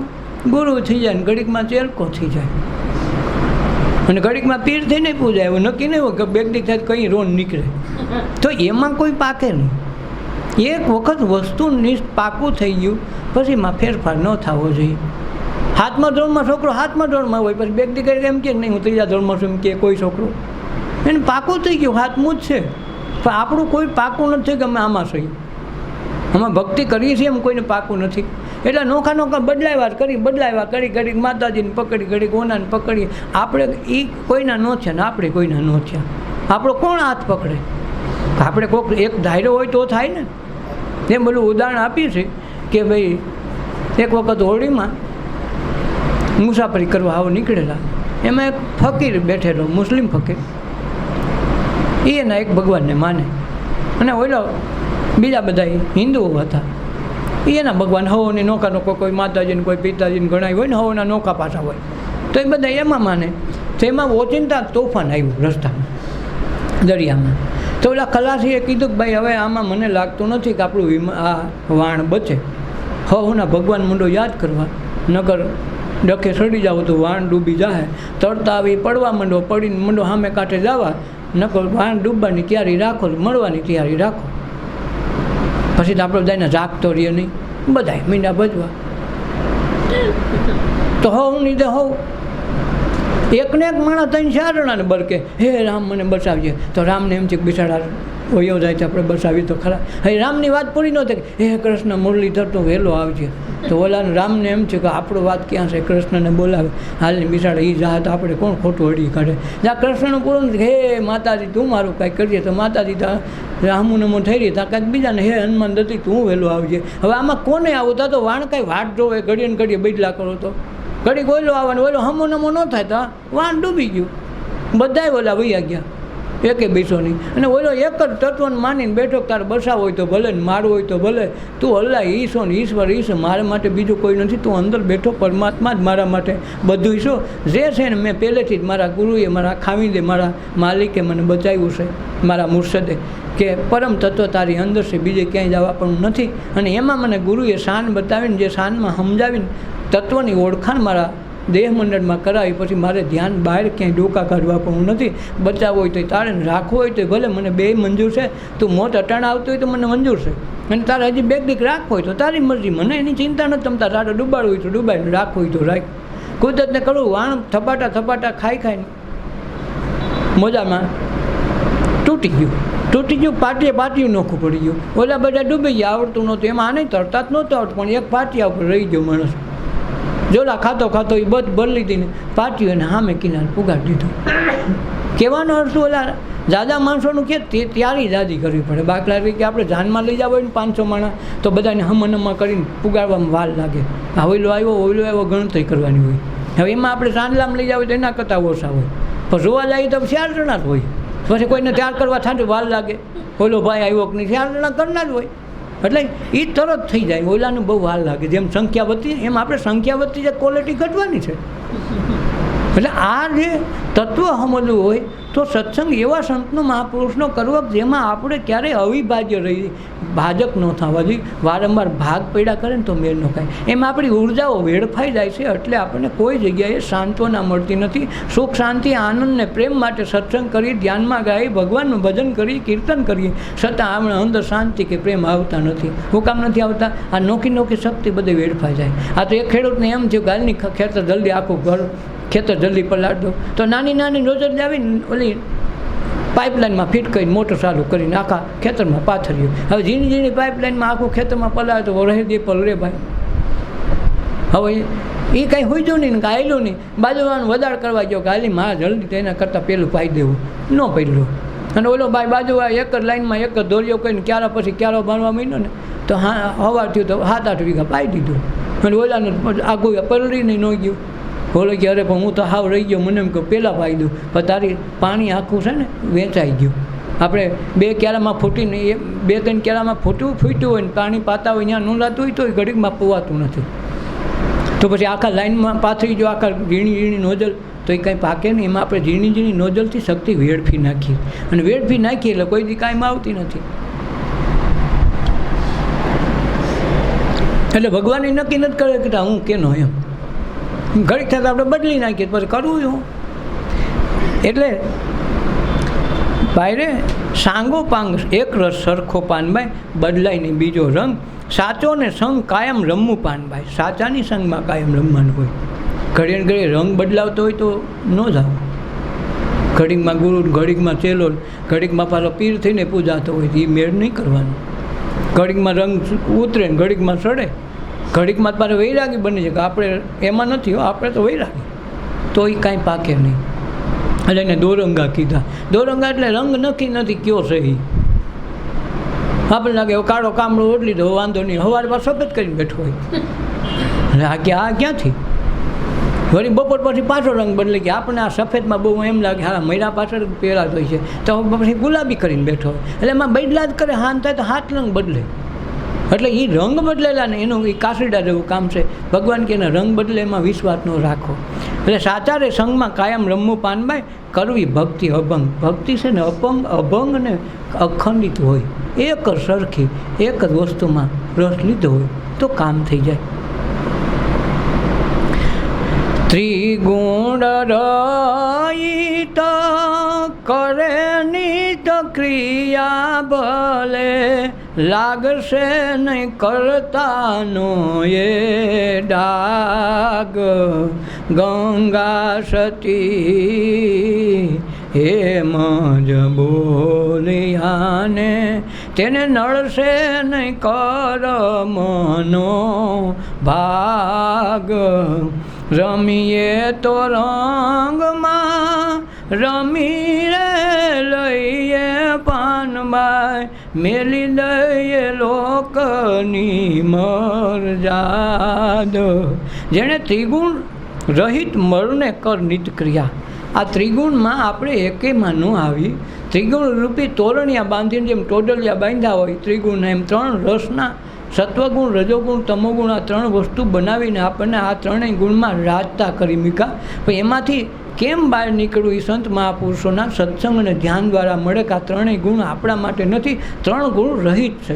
ગુરુ થઈ જાય ને ઘડીકમાં ચેલકો થઈ જાય, અને ઘડીકમાં પીર થઈને પૂજાય. એવું નક્કી નહીં હોય કે બેગડી થાય કંઈ રોન નીકળે, તો એમાં કોઈ પાકે નહીં. એક વખત વસ્તુ પાકું થઈ ગયું પછી એમાં ફેરફાર ન થવો જોઈએ. હાથમાં ધોરણમાં છોકરો હાથમાં ધોરણમાં હોય, પછી બેગડી કરી એમ કે નહીં હું ત્રીજા ધોરણમાં છું એમ કે કોઈ છોકરો, એને પાકું થઈ ગયું હાથમાં જ છે. પણ આપણું કોઈ પાકું નથી કે અમે આમાં છીએ, અમે ભક્તિ કરીએ છીએ એમ કોઈને પાકું નથી. એટલે નોખા નોખા બદલાવ્યા કરી ઘડીક માતાજીને પકડી ઘડીક ઓનાને પકડીએ. આપણે એ કોઈના ન થયા ને આપણે કોઈના ન થયા. આપણો કોણ હાથ પકડે? આપણે કોઈક એક ધાર્યો હોય તો થાય ને. એમ બધું ઉદાહરણ આપીએ છીએ કે ભાઈ એક વખત હોળીમાં મુસાફરી કરવા આવો નીકળેલા, એમાં એક ફકીર બેઠેલો, મુસ્લિમ ફકીર, એના એક ભગવાનને માને, અને ઓલો બીજા બધા હિન્દુઓ હતા, એના ભગવાન હવોની નોખા નોખો, કોઈ માતાજીને કોઈ પિતાજીને ગણાય હોય ને હવોના નોખા પાછા હોય, તો એ બધા એમાં માને. તો એમાં ઓચિંતા તોફાન આવ્યું રસ્તામાં દરિયામાં. તો ઓલા ખલાસીએ કીધું કે ભાઈ હવે આમાં મને લાગતું નથી કે આપણું આ વાણ બચે, હવોના ભગવાન મંડો યાદ કરવા, નગર ડખે સડી જાવ તો વાણ ડૂબી જાય, તરતા આવી પડવા માંડો, પડીને મંડો સામે કાંઠે જવા, નકર વાણ ડૂબવાની તૈયારી રાખો, મળવાની તૈયારી રાખો. પછી તો આપણે બધાને જાગતો રહીએ નહીં, બધાય મીંડા ભજવા. તો હોવ નહીં તો હોવ એકને એક માણસ 3-4 જણાને બરકે, હે રામ મને બચાવજે. તો રામને એમ છે કે બિચારા વયો જાય તો આપણે બચાવી તો ખરા. હવે રામની વાત પૂરી ન થાય, હે કૃષ્ણ મુરલીધર તો વહેલો આવજે. તો ઓલાને રામને એમ છે કે આપણો વાત ક્યાં છે, કૃષ્ણને બોલાવે, હાલની બિચારા એ જાય તો આપણે કોણ ખોટું અડી કાઢે. જ્યાં કૃષ્ણનું પૂરું નથી, હે માતાજી તું મારું કાંઈક કરજે, તો માતાજી રામું નમો થઈ રહી, ત્યાં કાંઈક બીજાને હે હનુમાન દત્તી તું વહેલો આવજે. હવે આમાં કોને આવું તો વાણ કાંઈ વાટ જોવે, ઘડીએ ને ઘડીએ બદલા કરો તો ઘડીક ઓલો આવવાનું, ઓલો હમો નમો ન થાય તો વાણ ડૂબી ગયું, બધાય ઓલા વૈયા ગયા, એકે બેસો નહીં. અને ઓલો એક જ તત્વને માનીને બેઠો, તારે બસાવ હોય તો ભલે ને મારવું હોય તો ભલે, તું અલ્લાહ ઈશો ને ઈશ્વર ઈશ, મારા માટે બીજું કોઈ નથી, તું અંદર બેઠો પરમાત્મા જ મારા માટે બધું ઈશો જે છે ને. મેં પહેલેથી જ મારા ગુરુએ, મારા ખાવીદે, મારા માલિકે મને બચાવ્યું છે, મારા મુર્શદે, કે પરમ તત્વ તારી અંદર છે, બીજે ક્યાંય જવા પણ નથી. અને એમાં મને ગુરુએ શાન બતાવીને, જે શાનમાં સમજાવીને તત્વની ઓળખાણ મારા દેહ મંડળમાં કરાવી, પછી મારે ધ્યાન બહાર ક્યાંય ડોકા કાઢવા પણ નથી. બચાવવો હોય તો તારે રાખવો હોય તો ભલે, મને બે મંજૂર છે. તું મોત અટાણ આવતું હોય તો મને મંજૂર છે, અને તારે હજી બેગ રાખવો હોય તો તારી મરજી, મને એની ચિંતા નથી. તમે તારે રાડો ડૂબાડવું હોય તો ડૂબાડીને રાખવું હોય તો રાખ. કુદરતને કરું વાણ થપાટા ખાઈને મોજામાં તૂટી ગયું, પાટિયું નોખું પડી ગયું. ઓલા બધા ડૂબી ગયા, આવડતું નહોતું, એમાં આને તરતા જ નહોતું આવડતું, પણ એક પાટિયા ઉપર રહી ગયો માણસ. જોલા ખાતો એ બધ ભરી લીધી ને પાટિયું એને સામે કિનારે પુગાડી દીધું. કહેવાનો અર્થ ઓલા જાદા માણસોનું કે ત્યારે જાદી કરવી પડે. બાકલા કે આપણે જાનમાં લઈ જવા હોય ને 500 માણસ તો બધાને હમનમાં કરીને પુગાડવામાં વાર લાગે. ઓઈલો આવ્યો ગણતરી કરવાની હોય. હવે એમાં આપણે ચાંદલામાં લઈ જાવ તો એના કરતાં ઓછા હોય, પણ જોવા જઈએ તો 4 જણા જ હોય. પછી કોઈને તૈયાર કરવા થાય વાર લાગે, ઓલો ભાઈ આવ્યો કે નહીં, 4 જણા કરનાર જ હોય, એટલે એ તરત થઈ જાય. ઓલાને બહુ વાર લાગે. જેમ સંખ્યા વધતી એમ આપણે સંખ્યા વધતી જે ક્વોલિટી ઘટવાની છે. એટલે આ જે તત્વ સમજવું હોય તો સત્સંગ એવા સંતનો મહાપુરુષનો કરવો જેમાં આપણે ક્યારેય અવિભાજ્ય રહી ભાજક ન થવા જોઈએ. વારંવાર ભાગ પડ્યા કરે ને તો મેળ ન ખાય. એમાં આપણી ઉર્જાઓ વેડફાઈ જાય છે, એટલે આપણને કોઈ જગ્યાએ સાંત્વના મળતી નથી. સુખ શાંતિ આનંદ ને પ્રેમ માટે સત્સંગ કરી, ધ્યાનમાં ગાઈ, ભગવાનનું ભજન કરી, કીર્તન કરીએ, છતાં આપણે અંદર શાંતિ કે પ્રેમ આવતા નથી. હું કામ નથી આવતા? આ નોખી શક્તિ બધી વેડફાઈ જાય. આ તો એક ખેડૂતને એમ થયું ગાલની ખેતર જલ્દી આખું ખેતર જલ્દી પલાળ દો, તો નાની રોજ જ આવીને ઓલી પાઇપલાઇનમાં ફિટ કરીને મોટર ચાલુ કરીને આખા ખેતરમાં પાથર્યું. હવે ઝીણી ઝીણી પાઇપલાઇનમાં આખું ખેતરમાં પલાવે તો રહે દે પલરે ભાઈ. હવે એ કાંઈ હોઈજો નહીં ને કાંઈ આવેલું નહીં, બાજુવાનું વધાર કરવા ગયો કે હાલી માં જલ્દી તો એના કરતાં પેલું પાઈ દેવું, ન પડ્યું. અને ઓલો ભાઈ બાજુવાળા એક જ લાઈનમાં એક જ દોરિયો કરીને ક્યારા પછી ક્યારો બાંધવા માંડ્યો ને તો હવાર થયું તો 7-8 વીઘા પાઈ દીધું. અને ઓલાનું આગું પલરી નહીં ન ગયું. બોલે કે અરે પણ હું તો હાવ રહી ગયો, મને એમ કે પહેલાં પાઈ દઉં, પણ તારી પાણી આખું છે ને વેચાઈ ગયું. આપણે 2 ક્યારામાં ફૂટીને 2-3 ક્યારામાં ફૂટ્યું હોય ને પાણી પાતા હોય ત્યાં નોંધાતું હોય તો એ ઘડીકમાં પવાતું નથી. તો પછી આખા લાઈનમાં પાથરી જો આખા ઝીણી ઝીણી નોજલ તો એ કાંઈ પાકે નહીં. એમાં આપણે ઝીણી ઝીણી નોજલથી શક્તિ વેડફી નાખીએ, અને વેડફી નાખીએ એટલે કોઈ દી કાંઈમાં આવતી નથી. એટલે ભગવાન એ નક્કી નથી કરે કે હું કેનો એમ ઘડીક થતાં આપણે બદલી નાખીએ પછી કરવું હું. એટલે ભાઈ સાંગો પાંગ એક રસ સરખો પાનભાઈ, બદલાય નહીં બીજો રંગ, સાચો ને સંગ કાયમ રમવું પાનભાઈ. સાચાની સંગમાં કાયમ રમવાનું હોય. ઘડીએ ઘડીએ રંગ બદલાવતો હોય તો ન જાવ. ઘડીકમાં ગુરુ, ઘડીકમાં ચેલો, ઘડીકમાં પાછો પીર થઈને પૂજાતો હોય એ મેળ નહીં કરવાનું. ઘડીકમાં રંગ ઉતરે ને ઘડીકમાં ચડે, ઘડીકમાં પાછો વૈરાગી બની છે કે આપણે એમાં નથી હો, આપણે તો વૈરાગી, તો એ કાંઈ પાકે નહીં. એટલે એને દોરંગા કીધા. દોરંગા એટલે રંગ નક્કી નથી કયો છે એ. આપણે લાગે કાળો કામળો ઓટલી દો વાંધો નહીં, સવારે પાછો સફેદ કરીને બેઠો હોય. એટલે આ ક્યાંથી વળી બપોર પછી પાછો રંગ બદલે કે આપણે આ સફેદમાં બહુ એમ લાગે હા મહિના પાછળ પહેરાતો હોય છે, તો પછી ગુલાબી કરીને બેઠો હોય. એટલે એમાં બદલા જ કરે, હાન થાય તો 7 રંગ બદલે. એટલે એ રંગ બદલેલા ને એનું એ કાસડીડા જેવું કામ છે. ભગવાન કે એના રંગ બદલે એમાં વિશ્વાસ ન રાખો. એટલે સાચા રે સંગમાં કાયમ રમવું પાનભાઈ, કરવી ભક્તિ અભંગ. ભક્તિ છે ને અભંગ ને અખંડિત હોય, એક જ સરખી એક જ વસ્તુમાં રસ લીધો હોય તો કામ થઈ જાય. ત્રિગુણ રહિત કરે નિત ક્રિયા, ભલે લાગશે નહીં કરતાનો એ ડાગ. ગંગા સતી એમ જ બોલિયાને, તેને નળશે નહીં કરમનો ભાગ. રમીએ તો રંગમાં રમી રે લઈએ પાનભાઈ, મેલી દઈએ લોકની મરજાદ. જેણે ત્રિગુણ રહિત મરને કર નિત ક્રિયા. આ ત્રિગુણમાં આપણે એકેમાં ન આવી. ત્રિગુણ રૂપી તોરણિયા બાંધીને જેમ ટોડલિયા બાંધ્યા હોય ત્રિગુણના, એમ 3 રસના સત્વગુણ, રજોગુણ, તમોગુણ આ 3 વસ્તુ બનાવીને આપણને આ 3 ગુણમાં રાજતા કરી મૂક્યા. પણ એમાંથી કેમ બહાર નીકળવું એ સંત મહાપુરુષોના સત્સંગ અને ધ્યાન દ્વારા મળે કે આ 3 ગુણ આપણા માટે નથી. 3 ગુણ રહિત છે.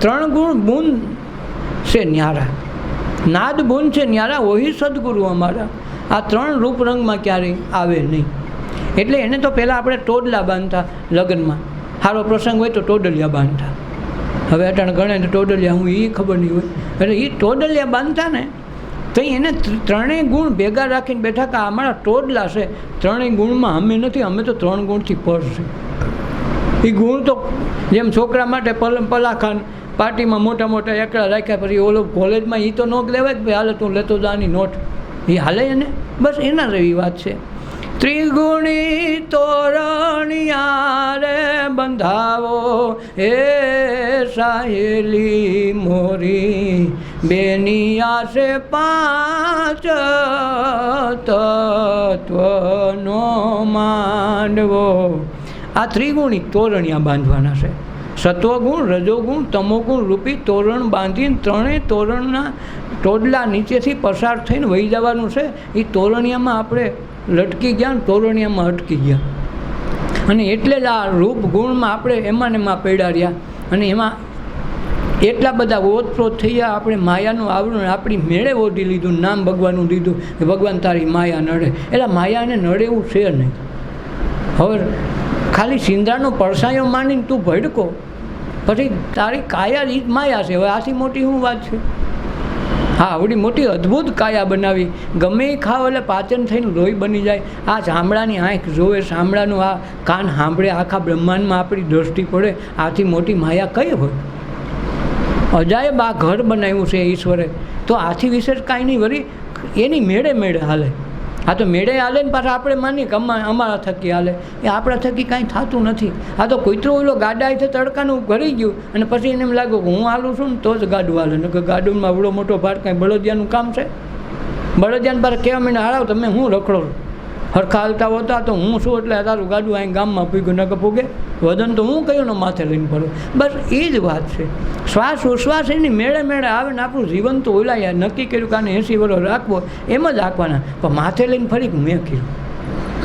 3 ગુણ બુન છે ન્યારા, નાદ બુન છે ન્યારા, ઓહી સદગુરુ અમારા. આ 3 રૂપ રંગમાં ક્યારેય આવે નહીં. એટલે એને તો પહેલાં આપણે ટોડલા બાંધતા લગ્નમાં, સારો પ્રસંગ હોય તો ટોડલિયા બાંધતા. હવે અટાણે ગણે ટોડલિયા હું એ ખબર નહીં હોય. એટલે એ ટોડલિયા બાંધતા ને તો એને 3 ગુણ ભેગા રાખીને બેઠા કે અમારા ટોડલા છે. 3 ગુણમાં અમે નથી, અમે તો 3 ગુણથી પર છે. એ ગુણ તો જેમ છોકરા માટે પલાખાન પાર્ટીમાં મોટા મોટા એકડા રાખ્યા, પછી ઓલો કોલેજમાં એ તો નોક લેવાય જ ભાઈ હાલે તું લેતો જાની નોટ એ હાલે એને, બસ એના જેવી વાત છે. ત્રિગુણી તોરણિયા રે બંધાવો એ સાહેલી મોરી, બેનિયા છે 5 તત્વનો માંડવો. આ ત્રિગુણી તોરણિયા બાંધવાના છે. સત્વગુણ, રજોગુણ, તમોગુણ રૂપી તોરણ બાંધીને 3 તોરણના ટોડલા નીચેથી પસાર થઈને વહી જવાનું છે. એ તોરણિયામાં આપણે લટકી ગયા ને તોરણિયામાં અટકી ગયા. અને એટલે જ આ રૂપ ગુણમાં આપણે એમાં ને એમાં પડ્યા રહ્યા. અને એમાં એટલા બધા ઓતપ્રોત થઈ ગયા. આપણે માયાનું આવરણ આપણી મેળે ઓઢી લીધું, નામ ભગવાનનું દીધું કે ભગવાન તારી માયા નડે. એટલે માયાને નડે એવું છે નહીં. હવે ખાલી સિંદરાનો પડસાયો માનીને તું ભડકો, પછી તારી કાયા જ માયા છે. હવે આથી મોટી શું વાત છે? હા, આવડી મોટી અદ્ભુત કાયા બનાવી, ગમે એ ખાવ એટલે પાચન થઈને લોહી બની જાય. આ ચામડાની આંખ જોવે, ચામડાનું આ કાન સાંભળે, આખા બ્રહ્માંડમાં આપણી દ્રષ્ટિ પડે, આથી મોટી માયા કઈ હોય? અજાયબ આ ઘર બનાવ્યું છે ઈશ્વરે, તો આથી વિશેષ કાંઈ નહીં. વળી એની મેળે મેળે હાલે. આ તો મેળે હાલે ને પાછા આપણે માનીએ કે અમારા થકી હાલે. એ આપણા થકી કાંઈ થતું નથી. આ તો કૂતરો ઓલો ગાડા છે તડકાનું ભરી ગયું અને પછી એને એમ લાગ્યું કે હું હાલું છું ને તો જ ગાડું હાલે, ને કે ગાડુમાં આવડો મોટો ભાર કાંઈ બળદિયાનું કામ છે? બળદિયાને પાસે કહેવા મહિને હારાવ તમે હું રખડો હરખા હાલતા હોતા તો હું શું એટલે તારું ગાડું અહીં ગામમાં પૂગ્યું ન કે પૂગે, વદન તો હું કયું ને માથે લઈને ફરું. બસ એ જ વાત છે. શ્વાસ ઉશ્વાસ એની મેળે મેળે આવે ને આપણું જીવન તો ઓલાયા નક્કી કર્યું કે આને 80 વર્ષ રાખવો એમ જ રાખવાના, પણ માથે લઈને ફરી મેં કર્યું.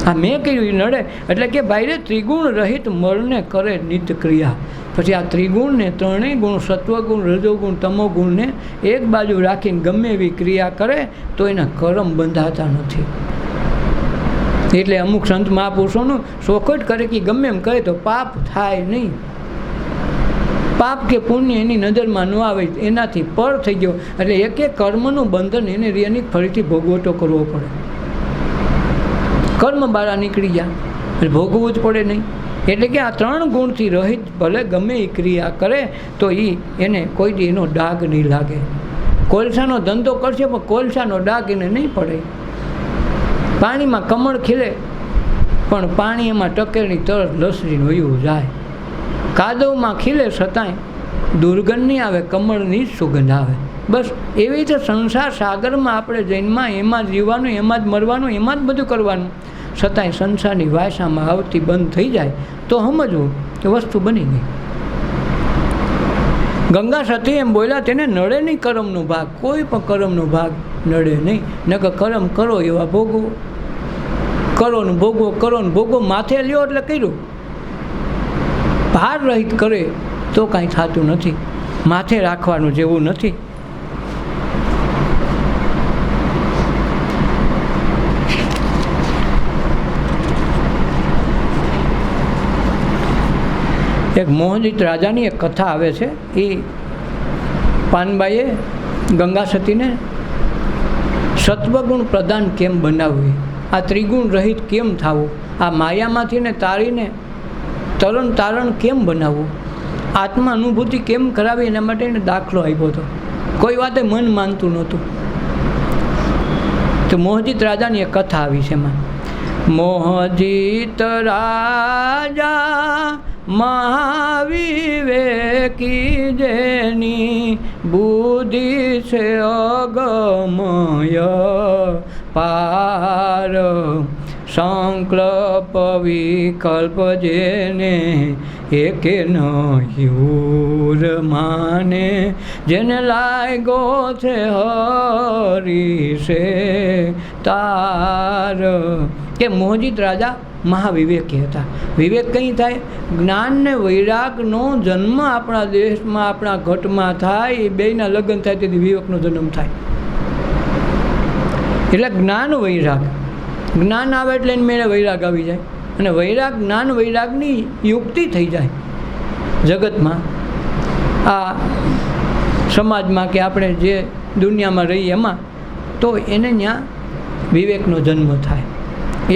આ મેં કર્યું એ નડે. એટલે કે ભાઈ ત્રિગુણ રહિત મળને કરે નિત્ય ક્રિયા. પછી આ ત્રિગુણને, ત્રણેય ગુણ, સત્વગુણ, રજોગુણ, તમોગુણને એક બાજુ રાખીને ગમે એવી ક્રિયા કરે તો એના કર્મ બંધાતા નથી. એટલે અમુક સંત મહાપુરુષોનું શોખટ કરે કે ગમે એમ કરે તો પાપ થાય નહીં. પાપ કે પુણ્ય એની નજરમાં ન આવે, એનાથી પર થઈ ગયો. એટલે એક એક કર્મનું બંધન એને રિયાની ફરીથી ભોગવટો કરવો પડે. કર્મ બારા નીકળી ગયા એટલે ભોગવવું જ પડે નહીં. એટલે કે આ 3 ગુણથી રહિત ભલે ગમે એ ક્રિયા કરે તો એને કોઈ દી એનો ડાઘ નહીં લાગે. કોલસાનો ધંધો કરશે પણ કોલસાનો ડાઘ એને નહીં પડે. પાણીમાં કમળ ખીલે પણ પાણી એમાં ટકેરની તરત લસરીને વયું જાય. કાદવમાં ખીલે છતાંય દુર્ગંધ નહીં આવે, કમળની જ સુગંધ આવે. બસ એવી રીતે સંસાર સાગરમાં આપણે જન્મમાં એમાં જ જીવવાનું, એમાં જ મરવાનું, એમાં જ બધું કરવાનું. છતાંય સંસારની વાયસામાં આવતી બંધ થઈ જાય તો સમજવું કે વસ્તુ બની ગઈ. ગંગા સતી એમ બોલ્યા, તેને નડે નહીં કર્મનો ભાગ, કોઈ પણ કર્મનો ભાગ નડે નહીં. નકર કર્મ કરો એવા ભોગવો, કરો ને ભોગવો, કરો ને ભોગવો. માથે લ્યો એટલે કર્યું. ભાર રહિત કરે તો કાંઈ થતું નથી. માથે રાખવાનું જેવું નથી. એક મોહજીત રાજાની એક કથા આવે છે. એ પાનબાઈએ ગંગા સતીને સત્વગુણ પ્રધાન કેમ બનાવવી, આ ત્રિગુણ રહિત કેમ થવું, આ માયામાંથી ને તારીને તરણ તારણ કેમ બનાવવું, આત્મા અનુભૂતિ કેમ કરાવી, એના માટે એને દાખલો આપ્યો હતો. કોઈ વાતે મન માનતું નહોતું. તો મોહજીત રાજાની એક કથા આવી છે. એમાં મોહજીત રાજા મહાવિવેકી જેની બુદ્ધિ છે અગમય પાર, સંકલ્પ વિકલ્પ જેને એકે નયુર માને, જેને લાગ્યો છે હરી છે તાર. કે મોહજીત રાજા મહાવિવેકી હતા. વિવેક કંઈ થાય? જ્ઞાન ને વૈરાગનો જન્મ આપણા દેશમાં, આપણા ઘટમાં થાય. એ બેયના લગ્ન થાય તેથી વિવેકનો જન્મ થાય. એટલે જ્ઞાન વૈરાગ, જ્ઞાન આવે એટલે એને મેળે વૈરાગ આવી જાય. અને વૈરાગ, જ્ઞાન વૈરાગની યુક્તિ થઈ જાય જગતમાં, આ સમાજમાં કે આપણે જે દુનિયામાં રહીએ એમાં. તો એને ત્યાં વિવેકનો જન્મ થાય.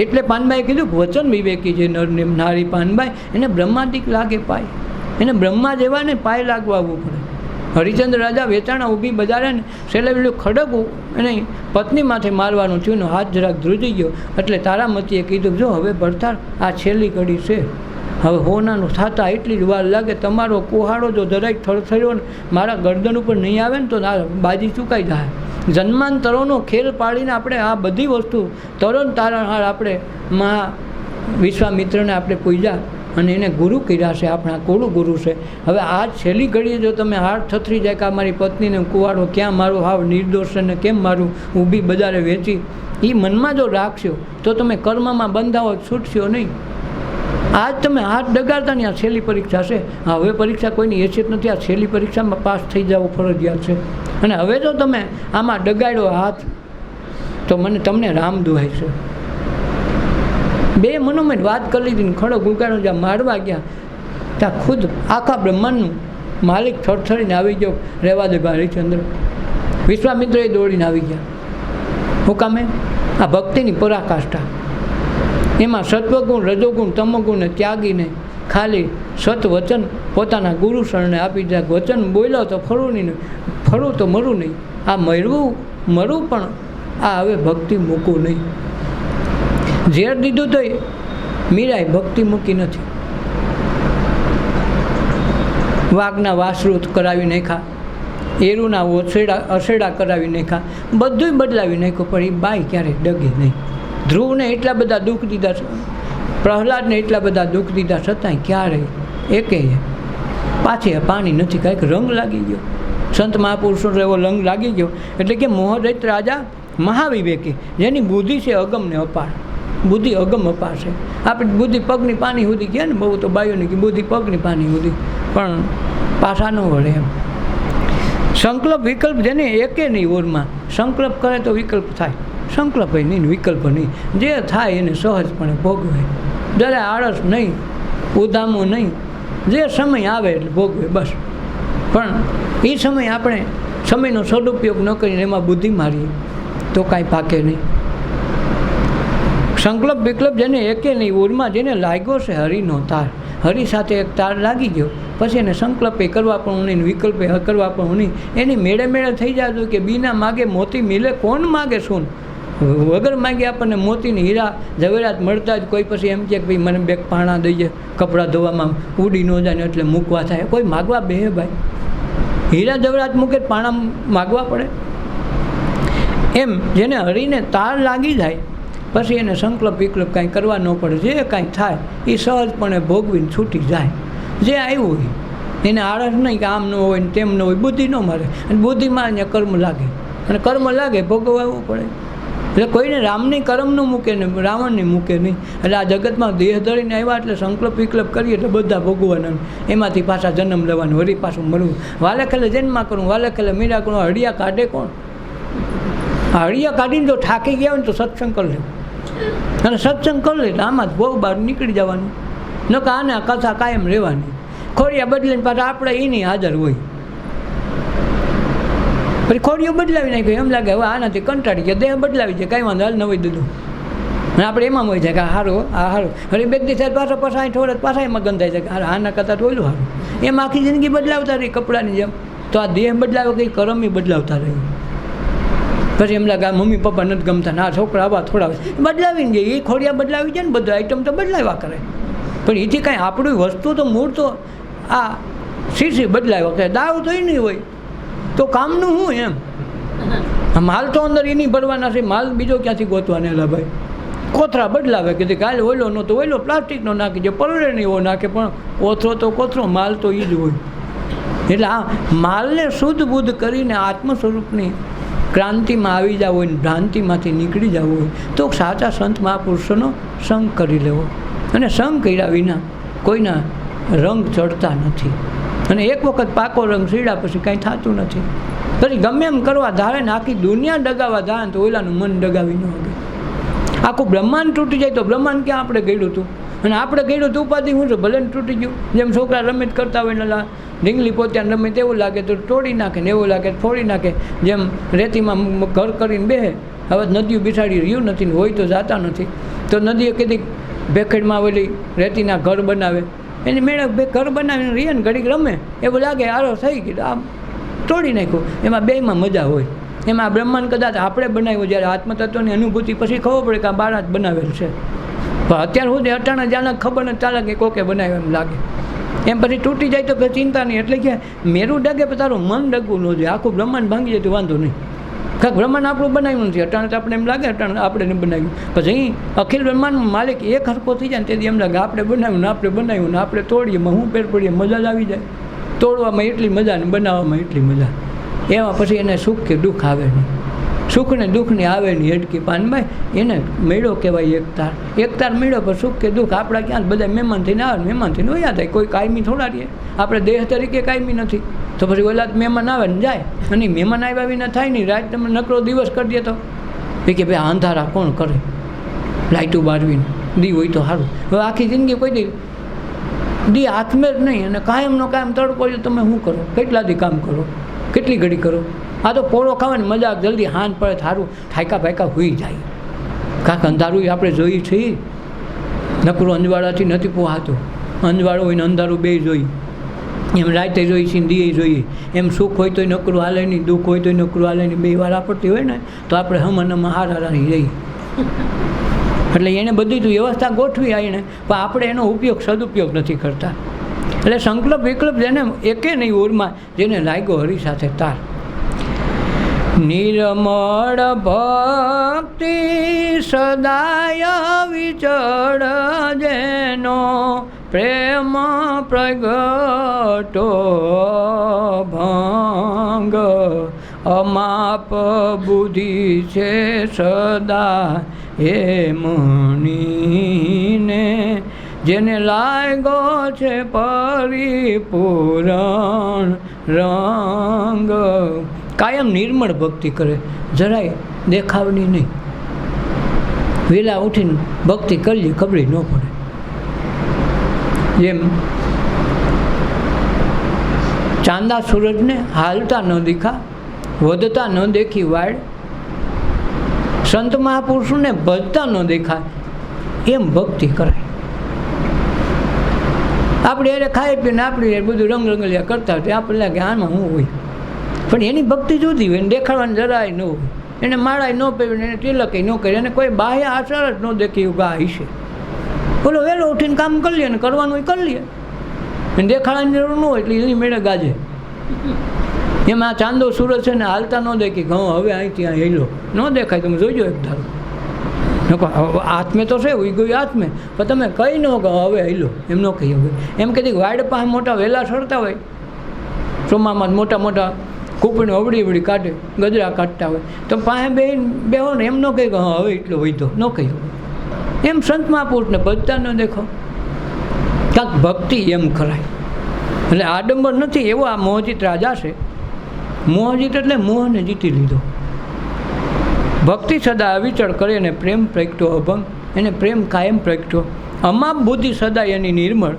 એટલે પાનબાઈએ કીધું કે વચન વિવેકી જે નર નારી પાનબાઈ, એને બ્રહ્માદિક લાગે પાય, એને બ્રહ્મા જેવાને પાય લાગવા આવવું પડે. હરિચંદ્ર રાજા વેચાણા ઊભી બજારે ને છેલ્લે પેલું ખડક એને પત્ની માથે મારવાનું થયું ને હાથ જરાક ધ્રુજી ગયો. એટલે તારામતીએ કીધું, જો હવે ભરતાર આ છેલ્લી ઘડી છે, હવે હોનાનું થતા એટલી જ વાર લાગે. તમારો કુહાડો જો જરાક થરથર્યો ને મારા ગરદન ઉપર નહીં આવે ને તો બાજી ચૂકાઈ જાય. જન્માંતરોનો ખેલ પાડીને આપણે આ બધી વસ્તુ તરણ તારણહાર આપણે મહા વિશ્વામિત્રને આપણે પૂજ્યા અને એને ગુરુ કર્યા છે, આપણા કુળ ગુરુ છે. હવે આ છેલ્લી ઘડીએ જો તમે હાથ થથરી જાય કે મારી પત્નીને કુવાડો ક્યાં મારું, હાવ નિર્દોષ ને કેમ મારું ઊભી બજારે વેચી, એ મનમાં જો રાખશો તો તમે કર્મમાં બંધાવો, છૂટશો નહીં. આજ તમે હાથ ડગાડતા ને આ છેલ્લી પરીક્ષા છે. હવે પરીક્ષા કોઈની હેસિયત નથી, આ છેલ્લી પરીક્ષામાં પાસ થઈ જવું ફરજિયાત છે. અને હવે જો તમે આમાં ડગાડ્યો હાથ તો તમને રામ દુહાય છે. બે મનોમય વાત કરી લીધી, ખડો ગુગાડો જ્યાં મારવા ગયા ત્યાં ખુદ આખા બ્રહ્માંડનું માલિક થરથરીને આવી ગયો, રહેવા દે હરિચંદ્ર, વિશ્વામિત્ર એ દોડીને આવી ગયા. હું કામે આ ભક્તિની પરાકાષ્ઠા, એમાં સત્વગુણ, રજોગુણ, તમોગુણને ત્યાગીને ખાલી સત વચન પોતાના ગુરુ શરણે આપી દીધા. વચન બોલ્યો તો ફળું નહીં, ફળું તો મરું નહીં. આ મરું પણ આ હવે ભક્તિ મૂકવું નહીં. ઝેર દીધું તો મીરાએ ભક્તિ મૂકી નથી. વાઘના વાસરૂત કરાવી નાખ્યા, એરુના અસેડા કરાવી નાખ્યા, બધું બદલાવી નાખ્યું, પણ એ બાઈ ક્યારેય ડગે નહીં. ધ્રુવને એટલા બધા દુઃખ દીધા, પ્રહલાદને એટલા બધા દુઃખ દીધા, છતાંય ક્યારેય એકેય પાછી પાણી નથી. કાંઈક રંગ લાગી ગયો, સંત મહાપુરુષો એવો રંગ લાગી ગયો. એટલે કે મોહદૈત રાજા મહાવિવેકી, જેની બુદ્ધિ છે અગમને અપાર, બુદ્ધિ અગમ અપાર છે. આપણી બુદ્ધિ પગની પાણી સુધી ગયા ને, બહુ તો બાયોની કે બુદ્ધિ પગની પાણી સુધી, પણ પાછા ન વળે એમ. સંકલ્પ વિકલ્પ જેને એકે નહીં ઓરમાં, સંકલ્પ કરે તો વિકલ્પ થાય, સંકલ્પ નહીં વિકલ્પ નહીં. જે થાય એને સહજપણે ભોગવે, જરા આળસ નહીં, ઉદામો નહીં, જે સમય આવે એટલે ભોગવે બસ. પણ એ સમય આપણે સમયનો સદુપયોગ ન કરીને એમાં બુદ્ધિ મારીએ તો કાંઈ પાકે નહીં. સંકલ્પ વિકલ્પ જેને એકે નહીં ઓરમાં, જેને લાગ્યો છે હરિનો તાર, હરિ સાથે એક તાર લાગી ગયો, પછી એને સંકલ્પે કરવા પણ નહીં, વિકલ્પે કરવા પણ નહીં, એની મેળે મેળે થઈ જાય કે બીના માગે મોતી મિલે કોણ માગે શું. વગર માગે આપણને મોતીની હીરા ઝવેરાત મળતા જ કોઈ પછી એમ કે ભાઈ મને બે પાણા દઈએ, કપડાં ધોવામાં ઉડી ન જાય એટલે મૂકવા થાય. કોઈ માગવા બે ભાઈ, હીરા ઝવેરાત મૂકે પાણા માગવા પડે. એમ જેને હરીને તાર લાગી જાય પછી એને સંકલ્પ વિકલ્પ કાંઈ કરવા ન પડે, જે કાંઈ થાય એ સહજપણે ભોગવીને છૂટી જાય. જે આવ્યું હોય એને આળસ નહીં કે આમ ન હોય ને તેમ ન હોય, બુદ્ધિ ન મારે, અને બુદ્ધિમાં અહીંયા કર્મ લાગે, અને કર્મ લાગે ભોગવવું પડે. એટલે કોઈને રામની કર્મ ન મૂકે ને રાવણની મૂકે નહીં. એટલે આ જગતમાં દેહ ધરીને આવ્યા એટલે સંકલ્પ વિકલ્પ કરીએ એટલે બધા ભોગવાના, એમાંથી પાછા જન્મ લેવાનું, વળી પાછું મળવું. વાલે ખેલે જન્મા કરું, વાલે ખેલે મીરા કરું, હળિયા કાઢે કોણ? આ હળિયા કાઢીને જો થાકી ગયા હોય ને તો સત્સંગ કરી લેવું, અને સત્સંગ કરી લે આમાં જ બહુ બહાર નીકળી જવાનું. ન કે આને કથા કાયમ રહેવાની, ખોડિયા બદલીને પાછા આપણે એની હાજર હોય. પછી ખોડીઓ બદલાવી નાખ્યો, એમ લાગે હવે આનાથી કંટાળી ગયા, દેહ બદલાવી જાય, કાંઈ વાંધો હાલ નવી દીધું. અને આપણે એમાં હોય છે કે આ સારું, આ સારું, હવે બે દી થાય પાછા પાછા થોડે પાછા એમાં ગંધાય છે કે આના કરતાં તો ઓલું સારું. એમ આખી જિંદગી બદલાવતા રહી કપડાની જેમ. તો આ દેહ બદલાવે કંઈ કરમી બદલાવતા રહી. પછી એમ લાગે આ મમ્મી પપ્પા નથી ગમતા ને આ છોકરા આવા થોડા બદલાવીને જાય, એ ખોડિયા બદલાવી જાય ને, બધું આઈટમ તો બદલાવ્યા કરે. પણ એથી કાંઈ આપણી વસ્તુ તો મૂળ તો આ શીશી બદલાવ્યા કરે, દાવ તો એ નહીં હોય તો કામનું શું એમ. માલ તો અંદર એની ભરવાના છે, માલ બીજો ક્યાંથી ગોતવાને એલા ભાઈ. કોથરા બદલાવે કે કાલે ઓઈલો નહોતો ઓઈલો પ્લાસ્ટિકનો નાખી જાય, પલળે નહીં એવો નાખે, પણ કોથરો તો કોથરો, માલ તો એ જ હોય. એટલે આ માલને શુદ્ધ બુદ્ધ કરીને આત્મ સ્વરૂપની ક્રાંતિમાં આવી જવું હોય ને ભ્રાંતિમાંથી નીકળી જવું હોય તો સાચા સંત મહાપુરુષોનો સંગ કરી લેવો. અને સંગ કર્યા વિના કોઈના રંગ ચડતા નથી. અને એક વખત પાકો રંગ સીડા પછી કાંઈ થતું નથી. પછી ગમે એમ કરવા ધારે ને આખી દુનિયા ડગાવવા ધારે તો ઓલાનું મન ડગાવી ન શકે. આખું બ્રહ્માંડ તૂટી જાય તો બ્રહ્માંડ ક્યાં આપણે ગયું હતું, અને આપણે ગયું તો ઉપાધિ શું છે, ભલે ને તૂટી ગયું. જેમ છોકરા રમત કરતા હોય ને ઢીંગલી પોત્યાને રમે તેવું લાગે તો તોડી નાખે ને એવું લાગે ફોડી નાખે. જેમ રેતીમાં ઘર કરીને બેહે, હવે નદીઓ બિસાડી રહ્યું નથી ને હોય તો જાતા નથી, તો નદીએ કીધી ભેખડમાં ઓલી રેતીના ઘર બનાવે, એની મેળે ઘર બનાવીને રહીએ ને ઘડીક રમે, એવું લાગે આરો થઈ ગયું, આમ તોડી નાખ્યું. એમાં બેમાં મજા હોય. એમાં બ્રહ્માંડ કદાચ આપણે બનાવ્યું, જ્યારે આત્મતત્વની અનુભૂતિ પછી ખબર પડે કે આ બાર જ બનાવેલ છે. પણ અત્યાર સુધી અટાણા જાણે ખબર નથી ચાલે કે કોકે બનાવ્યું એમ લાગે. એમ પછી તૂટી જાય તો પછી ચિંતા નહીં. એટલે કે મેરું ડગે પણ તારું મન ડગવું ન જોઈએ. આખું બ્રહ્માંડ ભાંગી જાય તો વાંધો નહીં. કાંઈક બ્રહ્માંડ આપણું બનાવ્યું નથી, અટાણે તો આપણે એમ લાગે અટાણે આપણે નહીં બનાવ્યું. પછી અખિલ બ્રહ્માંડમાં માલિક એક હરખો થઈ જાય ને તેથી એમ લાગે આપણે બનાવ્યું ને આપણે તોડીએ હું પેર પડીએ, મજા જ આવી જાય. તોડવામાં એટલી મજા ને બનાવવામાં એટલી મજા. એમાં પછી એને સુખ કે દુઃખ આવે નહીં. સુખ ને દુઃખની આવે નહીં હેડકી પાનભાઈ, એને મેળો કહેવાય એકતાર. એકતાર મેળો પર સુખ કે દુઃખ આપણા ક્યાં બધા મહેમાન થઈને આવે, મહેમાન થઈને વયા થાય. કોઈ કાયમી થોડા રહીએ, આપણે દેહ તરીકે કાયમી નથી. તો પછી ઓલા મહેમાન આવે ને જાય, અને મહેમાન આવ્યા વિના થાય નહીં. રાત તમે નકરો દિવસ કરી દે તો એ કે ભાઈ અંધારા કોણ કરે, લાઇટું બારવીને દી હોય તો સારું. હવે આખી જિંદગી કોઈ દી હાથમે જ નહીં, અને કાયમનો કાયમ તડકો તમે શું કરો, કેટલા દી કામ કરો, કેટલી ઘડી કરો. આ તો પોળો ખાવાની મજા, જલ્દી હાન પડે સારું થાયકા ભાયકા હોઈ જાય. કાંક અંધારું આપણે જોઈએ છીએ, નકરું અંજવાળાથી નથી પોહાતું. અંજવાળો હોય ને અંધારું બે જોઈએ, એમ રાતે જોઈ છીએ દીએ જોઈએ. એમ સુખ હોય તોય નકરું હાલે નહીં, દુઃખ હોય તોય નકરું હાલે નહીં. બે વાર આપડતી હોય ને તો આપણે હમણાં હારા રહી જઈએ. એટલે એને બધી જ વ્યવસ્થા ગોઠવી આવીને, પણ આપણે એનો ઉપયોગ સદુપયોગ નથી કરતા. એટલે સંકલ્પ વિકલ્પ જેને એકે નહીં ઓરમાં, જેને લાગ્યો હરી સાથે તાર. નિર્મળ ભક્તિ સદાય વિચળ જેનો પ્રેમ પ્રગટો ભંગ અમાપ બુદ્ધિ છે સદા એ મણીને જેને લાગ્યો છે પરિપૂરણ રંગ. કાયમ નિર્મળ ભક્તિ કરે, જરાય દેખાવની નહીં. વહેલા ઉઠીને ભક્તિ કરીએ ખબર ન પડે. જેમ ચાંદા સૂરજને હાલતા ન દેખા, વધતા ન દેખી વાળ, સંત મહાપુરુષોને ભજતા ન દેખાય, એમ ભક્તિ કરાય. આપણે એને ખાઈ પીને આપણે બધું રંગરંગલિયા કરતા હોય, આપણે લાગે આમાં શું હોય, પણ એની ભક્તિ જુદી હોય. એને દેખાડવાની જરાય ન હોય, એને માળાય ન પહેરીને, એને તિલકે ન કરે, એને કોઈ બાહ્ય આચાર જ ન દેખી ગા હશે. બોલો વહેલો ઉઠીને કામ કરી લે ને કરવાનું હોય કરી લે, એને દેખાડવાની જરૂર ન હોય એટલે એની મેળે ગાજે. એમાં ચાંદો સૂરજ છે ને હાલતા ન દેખી ઘઉં હવે અહીંથી અહીં હેલો ન દેખાય. તમે જોઈજો એક ધારો આત્મે તો છે ઉઈ ગયું આત્મે, પણ તમે કહી ન કહો હવે હેલો એમ ન કહી હવે. એમ કહેતી વાડ પાસે મોટા વહેલા સડતા હોય, ચોમામાં મોટા મોટા કૂપીને અવડી અવડી કાઢે, ગજરા કાઢતા હોય, તો પાસે બેહો ને એમ ન કહી કે હવે એટલો વૈધો ન કહ્યું. એમ સંત મહાપુરુષને ભજતા ન દેખો, કાંક ભક્તિ એમ કરાય. એટલે આડંબર નથી એવો આ મોહજીત રાજા છે. મોહજીત એટલે મોહને જીતી લીધો. ભક્તિ સદા અવિચળ કરે અને પ્રેમ પ્રગટ્યો અભંગ, એને પ્રેમ કાયમ પ્રગટ્યો. અમાપ બુદ્ધિ સદા એની નિર્મળ,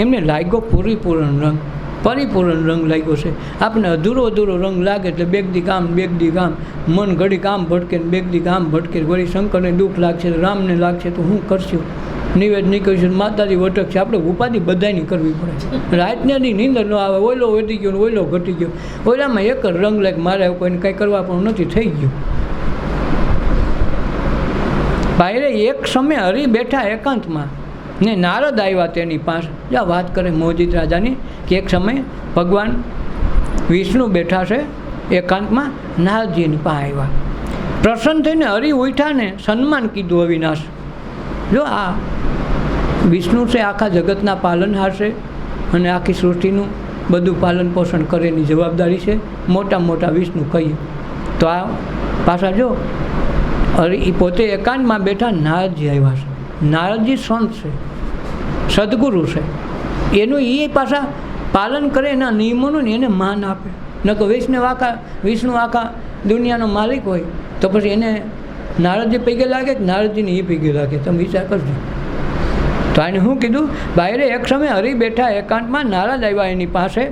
એમને લાગ્યો પૂરીપૂર્ણ રંગ, પરિપૂર્ણ રંગ લાગ્યો છે. આપણે અધૂરો અધૂરો રંગ લાગે એટલે બેગદી કામ બેગદી કામ, મન ઘડી કામ ભટકે ને બેગદી કામ ભટકે. વળી શંકરને દુઃખ લાગશે, રામને લાગશે તો હું કરશું, નિવેદ નહીં કરીશું, માતાજી વટકશે. આપણે ઉપાધિ બધાની કરવી પડે. રાતની નીંદર ન આવે, ઓયલો વધી ગયો ને ઓયલો ઘટી ગયો, ઓયલામાં એક જ રંગ લાગે, મારે કોઈને કંઈ કરવા પણ નથી, થઈ ગયું. બાયરે એક સમય હરી બેઠા એકાંતમાં ને નારદ આવ્યા તેની પાસે. જ્યાં વાત કરે મોહજીત રાજાની કે એક સમય ભગવાન વિષ્ણુ બેઠા છે એકાંતમાં, નારદજીની પાસે આવ્યા. પ્રસન્ન થઈને હરી ઉઠ્યા ને સન્માન કીધું અવિનાશ. જો આ વિષ્ણુ છે, આખા જગતના પાલનહાર છે અને આખી સૃષ્ટિનું બધું પાલન પોષણ કરેની જવાબદારી છે. મોટા મોટા વિષ્ણુ કહીએ તો આ પાછા જો અરે એ પોતે એકાંતમાં બેઠા નારદજી આવ્યા છે. નારદજી સંત છે, સદગુરુ છે, એનું એ પાછા પાલન કરે, એના નિયમોનું ને એને માન આપે. ન તો વિષ્ણુ આખા દુનિયાનો માલિક હોય તો પછી એને નારદજી પૈગે લાગે કે નારદજીને એ પૈગે લાગે, તમે વિચાર કરજો. તો આને શું કીધું, બાયરે એક સમય હરી બેઠા એકાંતમાં, નારદ આવ્યા એની પાસે.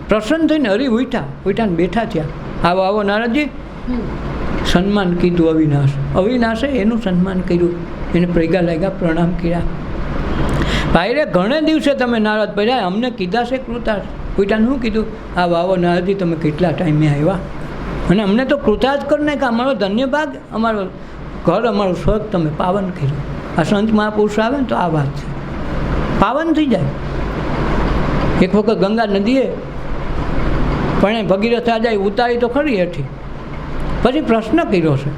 પ્રસન્ન થઈને હરી ઉઠ્યા ને બેઠા થયા. આવો આવો નારદજી. સન્માન કીધું અવિનાશે એનું સન્માન કર્યું, એને પૈગા લાગ્યા, પ્રણામ કર્યા. ભાઈ ઘણે દિવસે તમે નારદ પડ્યા, અમને કીધા છે કૃતાર્થ. ઉઠાને શું કીધું, આવો નારદજી તમે કેટલા ટાઈમે આવ્યા અને અમને તો કૃતાર્થ કરી નાખ્યા, અમારો ધન્ય ભાગ, અમારો ઘર, અમારું સ્વર્ગ તમે પાવન કર્યું. આ સંત મહાપુરુષ આવે ને તો આ વાત છે, પાવન થઈ જાય. એક વખત ગંગા નદીએ પણ ભગીરથ જાય ઉતારી તો ખરી હેઠી, પછી પ્રશ્ન કર્યો છે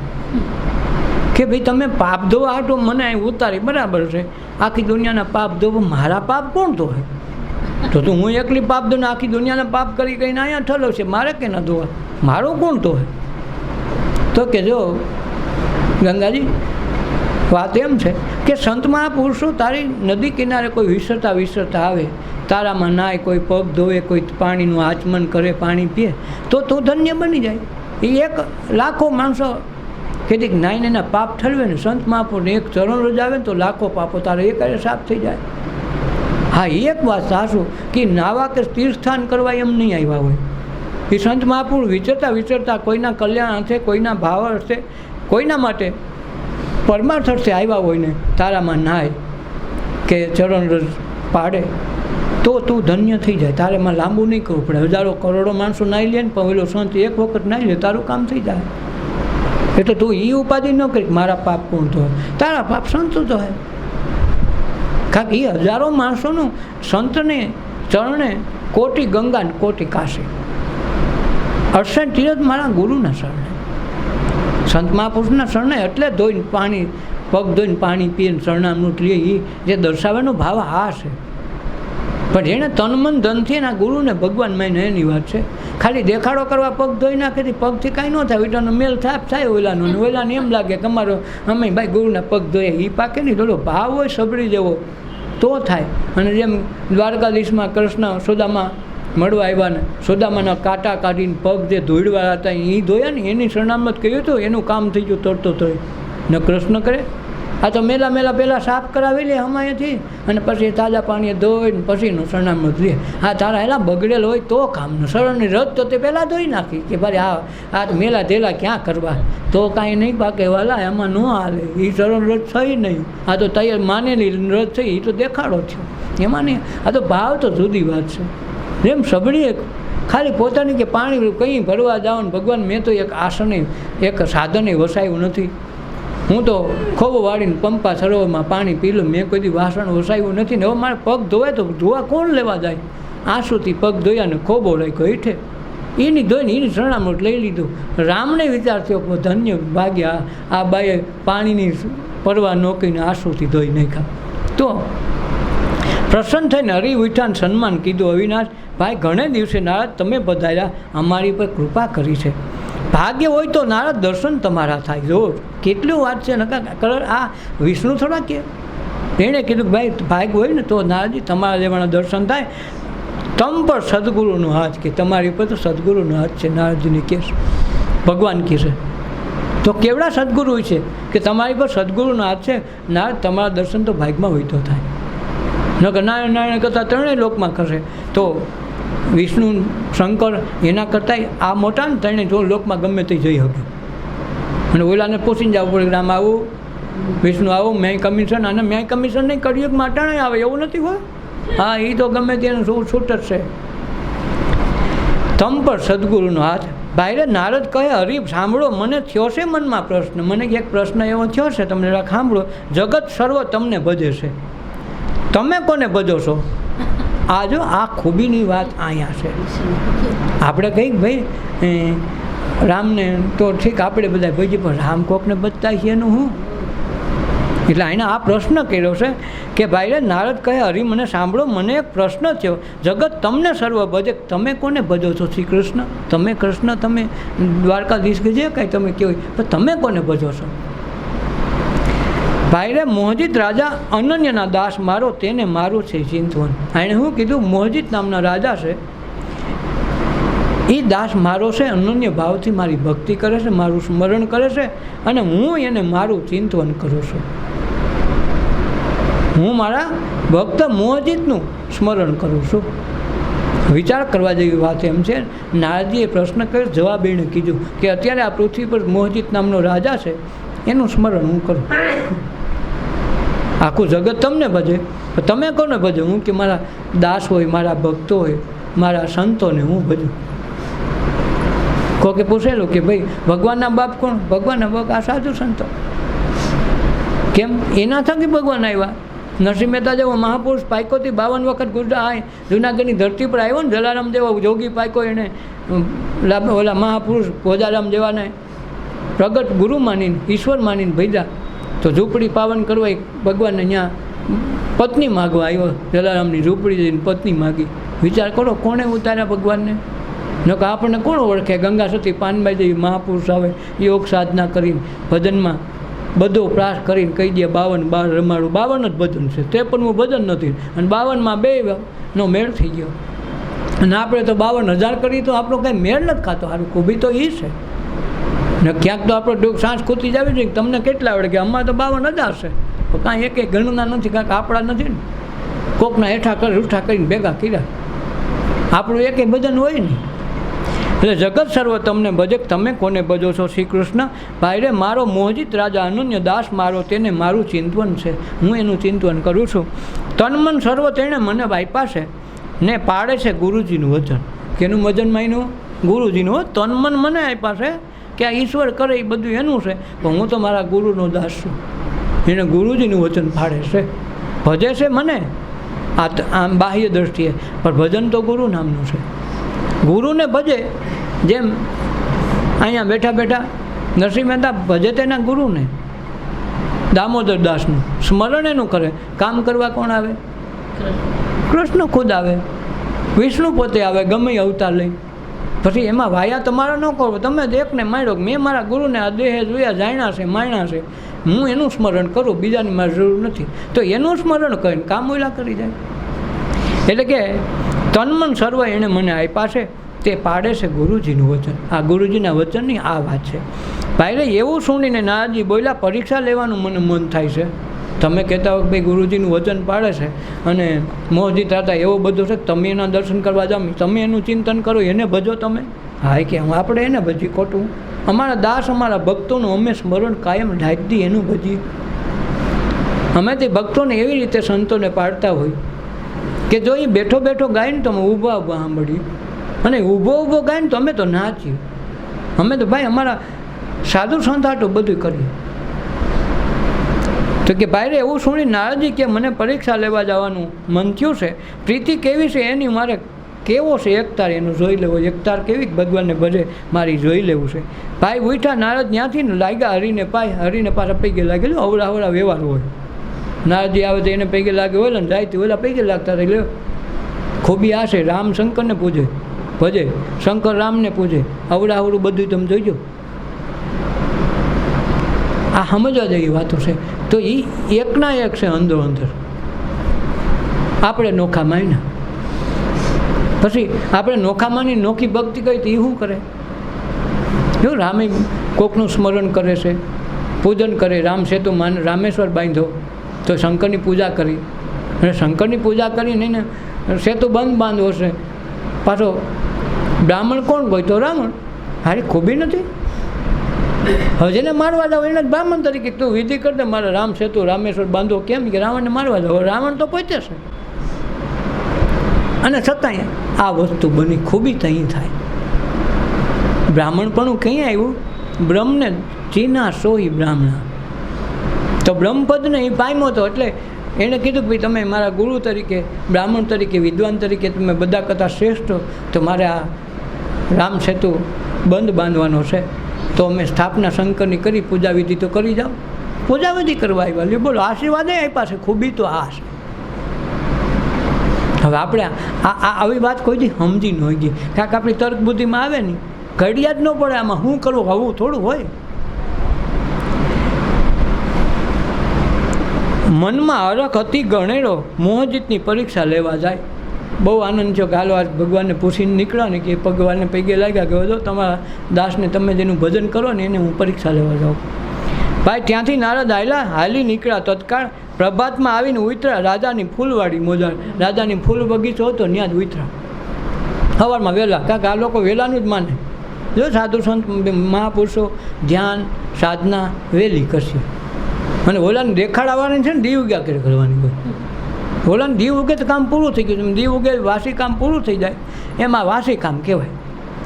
કે ભાઈ તમે પાપ ધોવા હાટો મને અહીં ઉતારી, બરાબર છે, આખી દુનિયાના પાપ ધોવો, મારા પાપ કોણ ધોવે? તો હું એકલી પાપ ધોને આખી દુનિયાના પાપ કરી કરીને અહીંયા ઠલો છે, મારે કે ન ધોવા, મારો કોણ ધોવે? તો કે જો ગંગાજી વાત એમ છે કે સંત મહાપુરુષો તારી નદી કિનારે કોઈ વિસરતા આવે, તારામાં નાય, કોઈ પગ ધોવે, કોઈ પાણીનું આચમન કરે, પાણી પીએ, તો તું ધન્ય બની જાય. એ એક લાખો માણસો કીધી કે નાઈને એના પાપ ઠલવે ને, સંત મહાપુરુષને એક ચરણ રજાવે ને તો લાખો પાપો તારે એક સાફ થઈ જાય. હા, એક વાત સાચું કે નાવા કે તીર્થસ્થાન કરવા એમ નહીં આવ્યા હોય, એ સંત મહાપુરુષ વિચરતા વિચરતા કોઈના કલ્યાણ અર્થે, કોઈના ભાવ અર્થે, કોઈના માટે પરમાર્થ અર્થે આવ્યા હોય ને તારામાં નાય કે ચરણ રજ પાડે તો તું ધન્ય થઈ જાય. તારે માં લાંબુ નહીં કરવું પડે. હજારો કરોડો માણસો નાહી લે ને પણ પેલો સંત એક વખત નાહી લે તારું કામ થઈ જાય. એટલે તું એ ઉપાધિ ન કરી મારા પાપ કોણ ધોય, તારા પાપ સંત ધોય. કારણ કે એ હજારો માણસોનું સંતને ચરણે કોટી ગંગા ને કોટી કાશી, અર્ષણ તીરથ મારા ગુરુના શરણે, સંત મહાપુરુષના શરણે એટલે ધોઈને પાણી, પગ ધોઈને પાણી પીને શરણામૃત લે, એ જે દર્શાવવાનો ભાવ આ છે. પણ જેણે તન મન ધનથી એના ગુરુને ભગવાન માને એની વાત છે. ખાલી દેખાડો કરવા પગ ધોઈ નાખેથી પગથી કાંઈ ન થાય. વિટાનો મેલ થાય ઓલાનો ને ઓલાને એમ લાગે કે અમારો અમે ભાઈ ગુરુના પગ ધોઈએ, એ પાકે નહીં. થોડો ભાવ હોય સબરી જેવો તો થાય. અને જેમ દ્વારકાધીશમાં કૃષ્ણ સુદામા મળવા આવ્યા ને સુદામાના કાંટા કાઢીને પગ જે ધોઈડવાળા હતા એ ધોયા ને એની શરણામત કહ્યું હતું, એનું કામ થઈ ગયું તરતો ધોઈ. ને કૃષ્ણ કરે આ તો મેલા પહેલાં સાફ કરાવી લે હમાયેથી અને પછી તાજા પાણીએ ધોઈને પછીનું શરણામત લે. હા તારા એલા બગડેલ હોય તો કામનું. શરણની રદ તો તે પહેલાં ધોઈ નાખી કે ભાઈ આ મેલા ધેલા ક્યાં કરવા, તો કાંઈ નહીં પાકે વાલા એમાં ન હાલે. એ શરણ રદ થઈ નહીં, આ તો તૈયાર માનેલી રદ થઈ, એ તો દેખાડો થયો એમાં નહીં. આ તો ભાવ તો જુદી વાત છે. જેમ સબડીએ ખાલી પોતાની કે પાણી કંઈ ભરવા જાઓ ને ભગવાન મેં તો એક આસને એક સાધને વસાયું નથી. હું તો ખોબો વાળીને પંપા સરોવરમાં પાણી પી લઉં, મેં કોઈ દી વાસણ વસાવ્યું નથી ને હવે મારે પગ ધોવાય તો ધોવા કોણ લેવા જાય. આંસુથી પગ ધોયા ને ખોબો રાખ્યો હેઠે, એની ધોઈને એની શરણામૃત લઈ લીધું. રામને વિચાર થયો ધન્ય ભાગ્યા આ બાએ પાણીની પરવા ન કરીને આંસુથી ધોઈ નાખ્યા. તો પ્રસન્ન થઈને હરી ઉઠાને સન્માન કીધું. અવિનાશ ભાઈ ઘણે દિવસે નારદ તમે બધાયા અમારી પર કૃપા કરી છે. ભાગ્ય હોય તો નારદ દર્શન તમારા થાય. જો કેટલું વાત છે નકા આ વિષ્ણુ થોડા કે એણે કીધું ભાઈ ભાગ્ય હોય ને તો નારદજી તમારા જેવાના દર્શન થાય. તમ પર સદગુરુનો હાથ કે તમારી પર તો સદગુરુનો હાથ છે. નારદજીને કહે ભગવાન કહે છે તો કેવડા સદગુરુ હોય છે કે તમારી પર સદગુરુનો હાથ છે. નારદ તમારા દર્શન તો ભાગમાં હોય તો થાય, નકર નારાયણ કરતાં ત્રણેય લોકમાં કરશે. તો વિષ્ણુ શંકર એના કરતાં આ મોટા ને ત્રણેય જો લોકમાં ગમે તે જઈ શકે. અને ઓલાને પૂછીને જવું પડે રામ આવું, વિષ્ણુ આવું, મેં કમિશન, અને મેં કમિશન નહીં કર્યું માટાણે આવે એવું નથી હોય. હા એ તો ગમે તેનું છૂટ જ છે. તમ પર સદગુરુનો હાથ. ભાઈ નારદ કહે હરી સાંભળો, મને થયો છે મનમાં પ્રશ્ન. મને એક પ્રશ્ન એવો થયો છે, તમને જરાક સાંભળો. જગત સર્વ તમને ભજે છે, તમે કોને ભજો છો? આ જો આ ખૂબીની વાત અહીંયા છે. આપણે કંઈક ભાઈ રામને તો ઠીક આપણે બધા ભજીએ, પણ રામ કોકને બચતા છીએ એનું હું. એટલે એને આ પ્રશ્ન કર્યો છે કે ભાઈ નારદ કહે હરી મને સાંભળો, મને એક પ્રશ્ન થયો. જગત તમને સર્વ ભજે, તમે કોને ભજો છો? શ્રી કૃષ્ણ, તમે કૃષ્ણ, તમે દ્વારકાધીશ કે જે કાંઈ તમે કહો, પણ તમે કોને ભજો છો? ભાઈ રે મોહજીત રાજા અનન્યના દાસ મારો, તેને મારું છે ચિંતવન. એણે શું કીધું? મોહજીત નામના રાજા છે, એ દાસ મારો છે, અનન્ય ભાવથી મારી ભક્તિ કરે છે, મારું સ્મરણ કરે છે, અને હું એને મારું ચિંતવન કરું છું. હું મારા ભક્ત મોહજીતનું સ્મરણ કરું છું. વિચાર કરવા જેવી વાત એમ છે. નારદજીએ પ્રશ્ન કર્યો, જવાબ એણે કીધું કે અત્યારે આ પૃથ્વી પર મોહજીત નામનો રાજા છે, એનું સ્મરણ હું કરું. આખું જગત તમને ભજે, તમે કોને ભજો? હું કે મારા દાસ હોય, મારા ભક્તો હોય, મારા સંતોને હું ભજું. કોકે પૂછેલું કે ભાઈ ભગવાનના બાપ કોણ? ભગવાનના બાપ આ સાધુ સંતો. કેમ? એના થકી ભગવાન આવ્યા. નરસિંહ મહેતા જેવો મહાપુરુષ પાયકોથી 52 વખત ગુજરાત જુનાગઢની ધરતી પર આવ્યો ને. જલારામ જેવો જોગી પાયકો એને ઓલા મહાપુરુષ ભોજારામ જેવાને પ્રગટ ગુરુ માનીને, ઈશ્વર માનીને ભેજા. તો ઝૂંપડી પાવન કરવા ભગવાનને ત્યાં પત્ની માગવા આવ્યો. જલારામની ઝૂંપડી જઈને પત્ની માગી. વિચાર કરો કોણે ઉતાર્યા ભગવાનને? નકર આપણને કોણ ઓળખે? ગંગા સતી પાનબાઈ જેવી મહાપુરુષ આવે, યોગ સાધના કરીને ભજનમાં બધો પ્રાસ કરીને કહી દે 52 રમાડું. 52 જ ભજન છે, 53મું ભજન નથી. અને 52માં 2નો મેળ થઈ ગયો. અને આપણે તો 52,000 કરી તો આપણો કંઈ મેળ નથી ખાતો. સારું ખૂબી તો એ છે ને. ક્યાંક તો આપણો ડૂબ સાંસ ખૂતી જ આવી જોઈએ. તમને કેટલા આવડે? કે અમારે તો 52,000 છે, તો કાંઈ એક ગણના નથી, કાંઈક આપણા નથી ને. કોકના હેઠા કરી ઉઠા કરીને ભેગા કર્યા. આપણું એક ભજન હોય નહીં. એટલે જગત સર્વ તમને ભજે, તમે કોને ભજો છો? શ્રી કૃષ્ણ. ભાઈ રે મારો મોહજીત રાજા અનન્ય દાસ મારો, તેને મારું ચિંતવન છે, હું એનું ચિંતવન કરું છું. તન મન સર્વ તેણે મને આપ્યા છે ને પાડે છે ગુરુજીનું વચન. કેનું વચન માન્યું? ગુરુજીનું. તન મન મને આપ્યા છે કે આ ઈશ્વર કરે એ બધું એનું છે, પણ હું તો મારા ગુરુનો દાસ છું. એને ગુરુજીનું વચન ફાડે છે, ભજે છે મને આમ બાહ્ય દ્રષ્ટિએ, પણ ભજન તો ગુરુ નામનું છે. ગુરુને ભજે, જેમ અહીંયા બેઠા બેઠા નરસિંહ મહેતા ભજે તેના ગુરુને, દામોદર દાસનું સ્મરણ એનું કરે. કામ કરવા કોણ આવે? કૃષ્ણ ખુદ આવે, વિષ્ણુ પોતે આવે, ગમે અવતાર લઈ. પછી એમાં વાયા તમારા ન કરો, તમે એકને માર્યો, મેં મારા ગુરુને આ દેહે જોયા, જાણ્યા છે, માણ્યા છે, હું એનું સ્મરણ કરું, બીજાની મારી જરૂર નથી. તો એનું સ્મરણ કરીને કામ ઓલા કરી જાય. એટલે કે તન મન સર્વ એણે મને આપ્યા છે, તે પાડે છે ગુરુજીનું વચન. આ ગુરુજીના વચનની આ વાત છે. ભાઈ રે એવું સુણીને નારદજી બોલ્યા, પરીક્ષા લેવાનું મને મન થાય છે. તમે કહેતા હો કે ભાઈ ગુરુજીનું વચન પાડે છે અને મોહજીત હતા એવો બધો છે, તમે એના દર્શન કરવા જાઓ, તમે એનું ચિંતન કરો, એને ભજો તમે. હા કે આપણે એને ભજી ખોટું? અમારા દાસ અમારા ભક્તોનું અમે સ્મરણ કાયમ ઢાંકી એનું ભજીએ. અમે તે ભક્તોને એવી રીતે સંતોને પાડતા હોય કે જો એ બેઠો બેઠો ગાય ને તો અમે ઊભા ઊભા સાંભળીએ, અને ઊભો ઊભો ગાય ને તો અમે તો નાચીએ. અમે તો ભાઈ અમારા સાધુ સંતાટો બધું કરીએ. તો કે ભાઈ રે એવું સુણી નારદજી કે મને પરીક્ષા લેવા જવાનું મન થયું છે, પ્રીતિ કેવી છે એની મારે કેવો છે એકતાર એનું જોઈ લેવો, એકતાર કેવી ભગવાનને ભજે મારી જોઈ લેવું છે. ભાઈ ઉઠા નારદ ત્યાંથી ને લાગ્યા હરીને પાય, હરીને પાછા પૈગે લાગેલું. અવડા અવડા વ્યવહાર હોય, નારદજી આવે તો એને પૈગે લાગે હોય ને, જાય તો ઓલા પૈગે લાગતા રહે. ખૂબી આ છે, રામ શંકરને પૂજે ભજે, શંકર રામને પૂજે, અવડા અવડું બધું તમે જોઈજો. આ સમજવા જેવી વાતો છે. તો એ એકના એક છે અંદરો અંદર. આપણે નોખા માન્યા, પછી આપણે નોખા માની નોખી ભક્તિ કરી તો એ શું કરે? જો રામે કોકનું સ્મરણ કરે છે, પૂજન કરે, રામ સેતુ માન રામેશ્વર બાંધ્યો તો શંકરની પૂજા કરી, અને શંકરની પૂજા કરીને એને સેતુ બંધ બાંધવો છે. પાછો બ્રાહ્મણ કોણ હોય? તો રાવણ. હારે ખૂબી નથી? હવે જેને મારવા જાવ એને બ્રાહ્મણ તરીકે તું વિધિ કરી દે, મારે રામ સેતુ રામેશ્વર બાંધો. કેમ કે રાવણને મારવા જાવ, રાવણ તો પોતે છે. અને છતાંય આ વસ્તુ બની, ખૂબી ત્યાં થાય. બ્રાહ્મણપણું ક્યાં આવ્યું? બ્રહ્મને ચીના સોહી બ્રાહ્મણા. તો બ્રહ્મપદને એ પામ્યો હતો, એટલે એણે કીધું કે ભાઈ તમે મારા ગુરુ તરીકે, બ્રાહ્મણ તરીકે, વિદ્વાન તરીકે તમે બધા કરતાં શ્રેષ્ઠ, તો મારે આ રામ સેતુ બંધ બાંધવાનો છે. તો અમે સ્થાપના શંકરની કરી, પૂજા વિધિ તો કરી જાઓ. પૂજા વિધિ કરવા આવ્યા, બોલો આશીર્વાદ આપ્યા છે. ખૂબી તો આ છે. હવે આપણે આવી વાત કોઈ દી સમજી ન હોય ગઈ, કાંઈક આપણી તર્ક બુદ્ધિમાં આવે નહીં, ઘડિયા જ ન પડે આમાં શું કરવું, આવું થોડું હોય. મનમાં હરખ હતી ગણેરો, મોહજીતની પરીક્ષા લેવા જાય. બહુ આનંદ થયો કે હાલો આજ ભગવાનને પૂછીને નીકળ્યા ને કે ભગવાનને પૈગે લાગ્યા કે જો તમારા દાસને તમે જેનું ભજન કરો ને એને હું પરીક્ષા લેવા જાઉં. ભાઈ ત્યાંથી નારદ હાલી નીકળ્યા. તત્કાળ પ્રભાતમાં આવીને ઉતર્યા રાજાની ફૂલવાડી મોજાર. રાજાની ફૂલ બગીચો હતો ત્યાં જ ઉતર્યા સવારમાં વહેલા, કારણ કે આ લોકો વહેલાનું જ માને. જો સાધુ સંત મહાપુરુષો ધ્યાન સાધના વહેલી કરશે, અને ઓલાને દેખાડાવવાની છે ને દીવ ઉગ્યા કરવાની હોય. ઓલાને દીવ ઉગે તો કામ પૂરું થઈ ગયું. દીવ ઉગે વાસી કામ પૂરું થઈ જાય, એમાં વાસી કામ કહેવાય.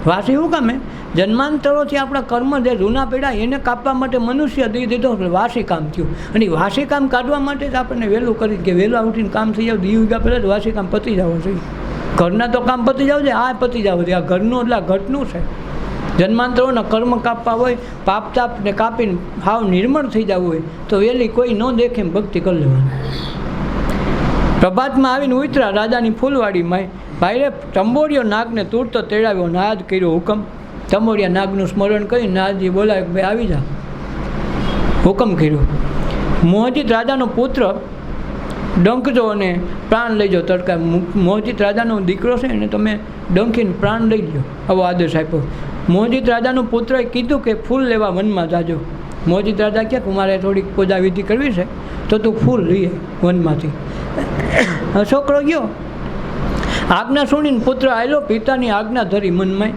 વાસી શું કામ? જન્માંતરોથી આપણા કર્મ જે જૂના પડ્યા એને કાપવા માટે મનુષ્ય દઈ દીધો, વાસી કામ થયું. અને વાસી કામ કાઢવા માટે જ આપણને વહેલું કરી કે વહેલા ઉઠીને કામ થઈ જાવ, દીવ ઉગ્યા પહેલાં જ વાસી કામ પતી જવું જોઈએ. ઘરના તો કામ પતી જાવ છે, આ પતી જવું છે. આ ઘરનું એટલે ઘટનું છે. જન્માંતરોના કર્મ કાપવા હોય, પાપ તાપને કાપીને હાવ નિર્મળ થઈ જવું હોય તો વહેલી કોઈ ન દેખે ભક્તિ કરી લેવાની. પ્રભાતમાં આવીને ઉતર્યા રાજાની ફૂલવાડીમાં. ભાઈ ટંબોરિયો નાગને તુરતો તેડાવ્યો, નાદ કર્યો હુકમ. ટંબોરિયા નાગનું સ્મરણ કરી નાદજી બોલાય ભાઈ આવી જા, હુકમ કર્યો. મોહજીત રાજાનો પુત્ર ડંકજો અને પ્રાણ લઈ જાઓ તડકા. મોહજીત રાજાનો દીકરો છે એને તમે ડંકીને પ્રાણ લઈ જાઓ, આવો આદેશ આપ્યો. મોહજીત રાજાનો પુત્રએ કીધું કે ફૂલ લેવા વનમાં જાજો. મોહજીત રાજા કહે કે મારે થોડીક પૂજા વિધિ કરવી છે, તો તું ફૂલ લઈએ વનમાંથી. છોકરો ગયો, આજ્ઞા સુણીને પુત્ર આવેલો, પિતાની આજ્ઞા ધરી મનમાં.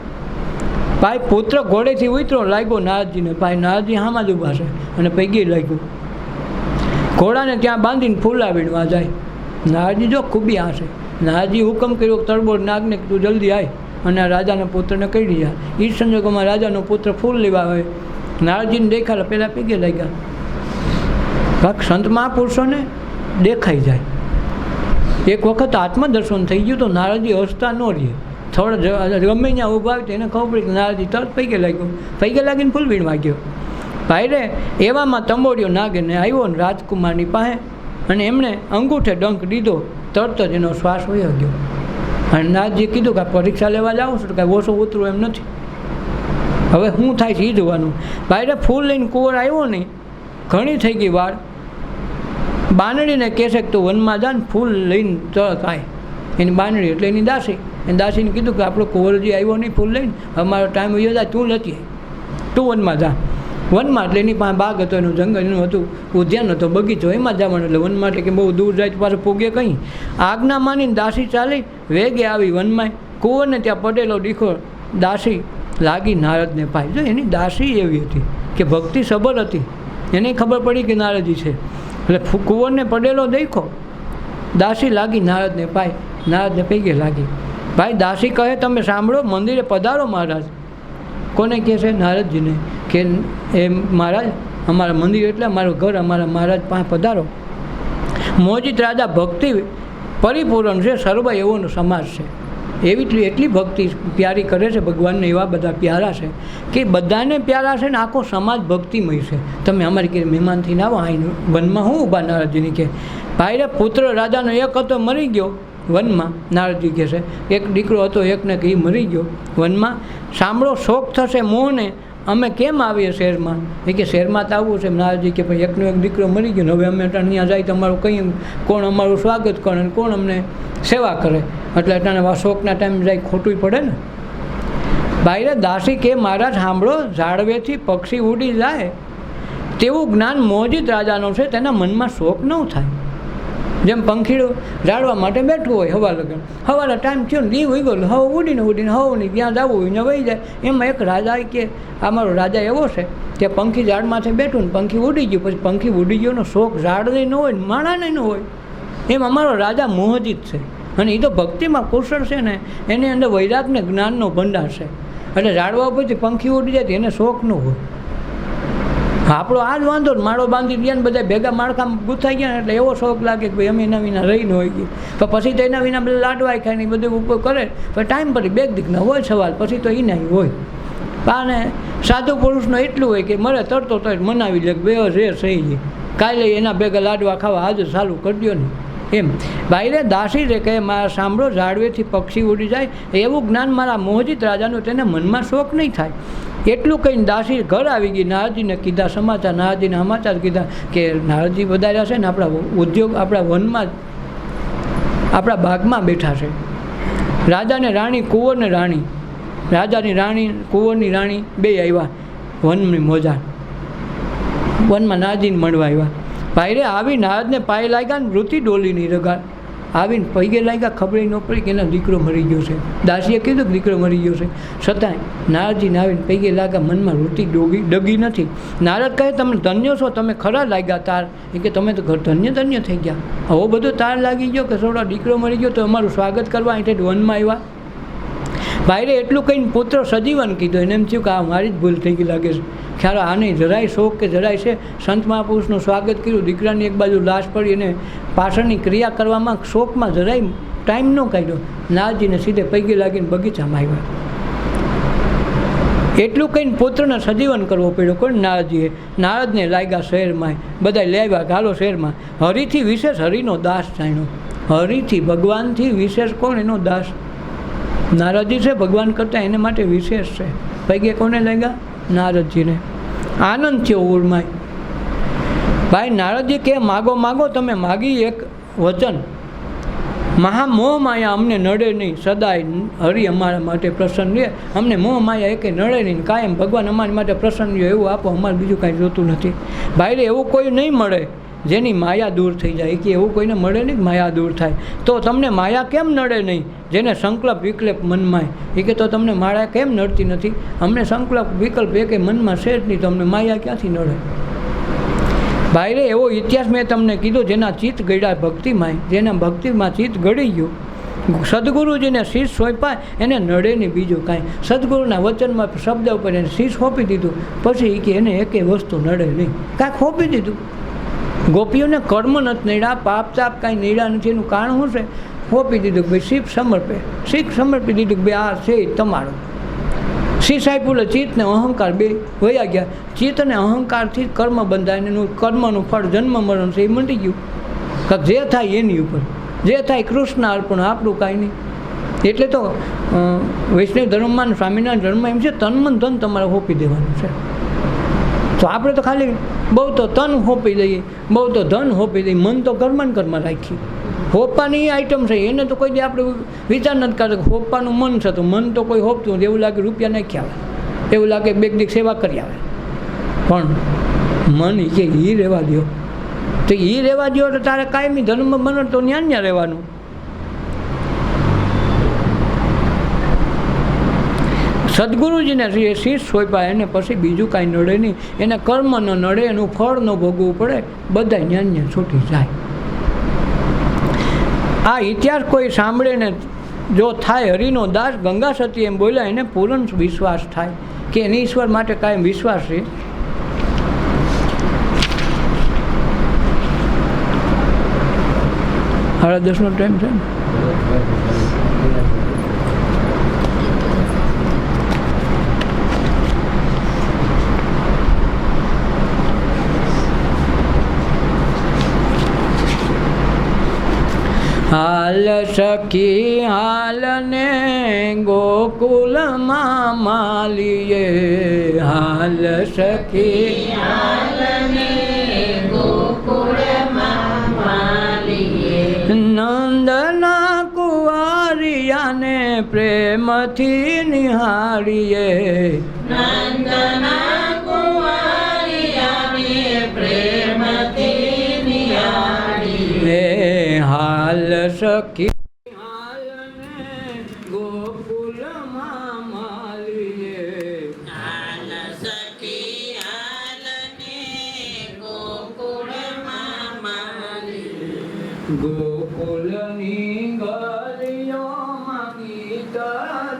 ભાઈ પુત્ર ઘોડેથી ઉતરો લાગ્યો નારદજીને. ભાઈ નારદજી હામાં જ ઊભા છે અને પૈકી લાગ્યું. ઘોડાને ત્યાં બાંધીને ફૂલા વીણવા જાય. નારદજી જો ખૂબી આશે. નારદજી હુકમ કર્યો તરબોળ નાગને તું જલ્દી આય અને આ રાજાના પુત્રને કહી જા. એ સંજોગોમાં રાજાનો પુત્ર ફૂલ લેવા આવે. નારદજીને દેખાડે પહેલાં પૈકી લાગ્યા. કાંક સંત મહાપુરુષોને દેખાઈ જાય. એક વખત આત્મદર્શન થઈ ગયું તો નારદજી હસતા ન રહીએ. થોડા ગમે ત્યાં ઊભા આવે તો એને ખબર પડી કે નારદજી તરત પૈકે લાગ્યો. પૈકે લાગીને ફૂલ વીણવા ગયો. ભાઈ રે એવામાં તંબોરિયો નાગીને આવ્યો ને રાજકુમારની પાસે અને એમણે અંગૂઠે ડંખ દીધો. તરત જ એનો શ્વાસ વયો ગયો. અને નારદજીએ કીધું કે પરીક્ષા લેવા જાઉં છું તો કાંઈ ઓછો ઉતરું એમ નથી. હવે શું થાય છે એ જોવાનું. ભાઈ રે ફૂલ લઈને કુંવર આવ્યો નહીં, ઘણી થઈ ગઈ વાર. બાનડીને કહેશે કે તું વનમાં જા ને ફૂલ લઈને તરત આય. એની બાનડી એટલે એની દાસી. એને દાસીને કીધું કે આપણો કુંવરજી આવ્યો નહીં ફૂલ લઈને, અમારો ટાઈમ વયો જાય, તું નથી, તું વનમાં જા. વનમાં એટલે એની પાસે બાગ હતો, એનું જંગલ, એનું હતું ઉદ્યાન હતો, બગીચો, એમાં જવાનું. એટલે વન માટે કે બહુ દૂર જાય તો પાછું પૂગે કંઈ. આજ્ઞા માનીને દાસી ચાલી વેગે આવી વનમાં. કુંવરને ત્યાં પડેલો દીકરો દાસી લાગી નારદને પાય. જો એની દાસી એવી હતી કે ભક્તિ સબર હતી. એને ખબર પડી કે નારદજી છે એટલે કુંવરને પડેલો દેખો. દાસી લાગી નારદને પાય. નારદને પૈકે લાગી. ભાઈ દાસી કહે તમે સાંભળો, મંદિરે પધારો મહારાજ. કોને કહે છે? નારદજીને. કે એ મહારાજ અમારા મંદિર એટલે અમારું ઘર, અમારા મહારાજ પાસે પધારો. મોજીત રાજા ભક્તિ પરિપૂર્ણ છે, સર્વ એવોનો સમાજ છે. એટલી ભક્તિ પ્યારી કરે છે ભગવાનને. એવા બધા પ્યારા છે કે બધાને પ્યારા છે ને આખો સમાજ ભક્તિમય છે. તમે અમારી ઘરે મહેમાન થઈને આવો, અહીં વનમાં હું ઊભા. નારદજીની કે ભાઈ રે પુત્ર રાજાનો એક હતો મરી ગયો વનમાં. નારદજી કહે છે એક દીકરો હતો એકને કે એ મરી ગયો વનમાં. સાંભળો શોક થશે મોહને, અમે કેમ આવીએ શહેરમાં? એ કે શહેરમાં તો આવવું છે. નારદજી કે ભાઈ એકનો એક દીકરો મરી ગયો, હવે અમે ત્યાં જાય તો અમારું કંઈ કોણ અમારું સ્વાગત કરે અને કોણ અમને સેવા કરે? એટલે ત્યાં શોકના ટાઈમ જાય ખોટું પડે ને. ભાઈ રે દાસી કે મહારાજ સાંભળો, ઝાડવેથી પક્ષી ઉડી જાય તેવું જ્ઞાન મોજીત રાજાનો છે, તેના મનમાં શોક ન થાય. જેમ પંખીડું ઝાડવા માટે બેઠું હોય હવા લગન, હવાના ટાઈમ થયો ને દી હોય ગયો, હવ ઉડીને હવ નહીં ત્યાં જવું હોય ને વહી જાય. એમાં એક રાજા કે અમારો રાજા એવો છે કે પંખી ઝાડમાંથી બેઠું ને પંખી ઉડી ગયું. પછી પંખી ઉડી ગયોનો શોખ ઝાડને ન હોય ને માણાને ન હોય. એમ અમારો રાજા મોહજીત છે અને એ તો ભક્તિમાં કુશળ છે ને, એની અંદર વૈરાગને જ્ઞાનનો ભંડાર છે. એટલે ઝાડવા ઉપરથી પંખી ઉડી જાય એને શોખ ન હોય. આપણો આ જ વાંધો ને, માળો બાંધી ગયા ને બધા ભેગા માળખામાં ગૂંથાઈ ગયા ને એટલે એવો શોખ લાગે કે ભાઈ અમે એના વિના રહીને હોય ગઈ. પણ પછી તો એના વિના બધા લાડવાય ખાય ને બધું ઉપર કરે. પણ ટાઈમ પર બે દીકના હોય સવાલ, પછી તો એના હોય. અને સાધુ પુરુષનો એટલું હોય કે મરે તરતો તો મનાવી લે બે રે સહી ગઈ, કાલે એના ભેગા લાડવા ખાવા આજે ચાલુ કરી દો ને. એમ ભાઈ રે દાસી રે કહે મારા સાંભળો, ઝાડવેથી પક્ષી ઉડી જાય એવું જ્ઞાન મારા મોહજીત રાજાનું, તેને મનમાં શોખ નહીં થાય. એટલું કહીને દાસી ઘર આવી ગઈ. નારદજીને કીધા સમાચાર. નારદજીને સમાચાર કીધા કે નારદજી વધાર્યા છે ને આપણા ઉદ્યોગ, આપણા વનમાં, આપણા બાગમાં બેઠા છે. રાજાને રાણી, કુંવરને રાણી, રાજાની રાણી કુંવરની રાણી બે આવ્યા વનની મોજા. વનમાં નારદજીને મળવા આવ્યા. ભાઈ રે આવી નારદને પાયે લાગ્યા ને વૃત્તિ ડોલી નહીં રગા આવીને પૈગે લાગ્યા. ખબર ન પડી કે એના દીકરો મરી ગયો છે. દાસીએ કીધું કે દીકરો મરી ગયો છે, છતાંય નારદજીને આવીને પૈગે લાગ્યા. મનમાં વૃત્તિ ડગી નથી. નારદ કહે તમે ધન્ય છો, તમે ખરા લાગ્યા તાર. એ કે તમે તો ધન્ય થઈ ગયા. હવે બધું તાર લાગી ગયો કે થોડો દીકરો મરી ગયો તો અમારું સ્વાગત કરવા અહીંથી વનમાં આવ્યા. ભાઈ રે એટલું કહીને પુત્ર સજીવન કીધું. એને એમ થયું કે આ મારી જ ભૂલ થઈ ગઈ લાગે છે. ખ્યાલ આને જરાય શોખ કે જરાય છે. સંત મહાપુરુષનું સ્વાગત કર્યું, દીકરાની એક બાજુ લાશ પડી અને પાછળની ક્રિયા કરવામાં શોખમાં જરાય ટાઈમ ન કાઢ્યો. નારદજીને સીધે પૈકી લાગીને બગીચામાં આવ્યા. એટલું કહીને પુત્રને સજીવન કરવો પડ્યો. કોણ? નારદજીએ. નારદને લાગ્યા શહેરમાં, બધા લેવ્યા કે હાલો શહેરમાં. હરિથી વિશેષ હરિનો દાસ જાણ્યો. હરિથી, ભગવાનથી વિશેષ કોણ? એનો દાસ નારદજી છે. ભગવાન કરતાં એને માટે વિશેષ છે. પૈકે કોને લાગ્યા? નારદજીને. આનંદ થયો ઉર્માય. ભાઈ નારદજી કે માગો માગો તમે. માગી એક વચન, મહામોહ માયા અમને નડે નહીં, સદાય હરિ અમારા માટે પ્રસન્ન રહે. અમને મોહ માયા એકે નડે નહીં, કાયમ ભગવાન અમારી માટે પ્રસન્ન રહે એવું આપો, અમારે બીજું કાંઈ જોતું નથી. ભાઈ રે એવું કોઈ નહીં મળે જેની માયા દૂર થઈ જાય. કે એવું કોઈને મળે નહીં કે માયા દૂર થાય. તો તમને માયા કેમ નડે નહીં? જેને સંકલ્પ વિકલ્પ મનમાં એ કે તો તમને માયા કેમ નડતી નથી? અમને સંકલ્પ વિકલ્પ એ કે મનમાં છે જ નહીં, તો અમને માયા ક્યાંથી નડે? ભાઈ એવો ઇતિહાસ મેં તમને કીધો, જેના ચિત્ત ગળ્યા ભક્તિમાં, જેના ભક્તિમાં ચિત્ત ગળી ગયું, સદગુરુજીને શીશ સોંપાય એને નડે નહીં બીજું કાંઈ. સદગુરુના વચનમાં શબ્દ ઉપર એને શીશ સોંપી દીધું, પછી કે એને એકેય વસ્તુ નડે નહીં. કાંઈક સોંપી દીધું. ગોપીઓને કર્મ નથી નડ્યા, પાપ તાપ કાંઈ નડ્યા નથી. એનું કારણ શું છે? સોંપી દીધું કે ભાઈ શીખ સમર્પી દીધું કે ભાઈ આ છે તમારું. શીશ આપ્યું એટલે ચિત્ત ને અહંકાર બે વયા ગયા. ચિત્ત અને અહંકારથી કર્મ બંધાય, એનું કર્મનું ફળ જન્મ મરણ છે એ મટી ગયું. કાંક જે થાય એની ઉપર, જે થાય કૃષ્ણ અર્પણ, આપણું કાંઈ નહીં. એટલે તો વૈષ્ણવ ધર્મમાં સ્વામિનારાયણ ધર્મમાં એમ છે તન મન ધન તમારે સોંપી દેવાનું છે. તો આપણે તો ખાલી બહુ તો તન સોંપી દઈએ, બહુ તો ધન સોંપી દઈએ, મન તો કર્મ રાખીએ. સોંપવાની આઈટમ છે એને તો કોઈ દી આપણે વિચાર નથી કરતો કે સોંપવાનું મન છે, તો મન તો કોઈ સોંપતું નથી. એવું લાગે રૂપિયા નાખી આવે, એવું લાગે બેગ દીક સેવા કરી આવે, પણ મન કે એ રહેવા દો. તો એ રહેવા દો તો તારે કાયમી ધર્મ બને તો ન્યા રહેવાનું. સદગુરુજીને શીશ સોંપ્યા એને પછી બીજું કાંઈ નડે નહીં. એને કર્મ ન નડે, એનું ફળ ન ભોગવવું પડે, બધા ન્યા છૂટી જાય. આ ઇતિહાસ કોઈ સાંભળે ને જો થાય હરિનો દાસ, ગંગા સતી એમ બોલ્યા, એને પૂર્ણ વિશ્વાસ થાય કે એને ઈશ્વર માટે કાયમ વિશ્વાસ છે. 10:30નો ટાઈમ છે ને. હાલ સખી હાલ ને ગોકુલમાં માલીએ, હાલ સખી હાલ ને ગોકુળમાં માલીએ, નંદના કુંવારિયાને પ્રેમથી નિહાળીએ, નંદના કુંવારિયાને પ્રેમથી નિહાળીએ. હાલ સખી હાલ ને ગોકુલમાં માલીએ, હાલ સખી હાલ ને ગોકુળમાં માલીએ, ગોકુલની ગલીઓમાં ગીત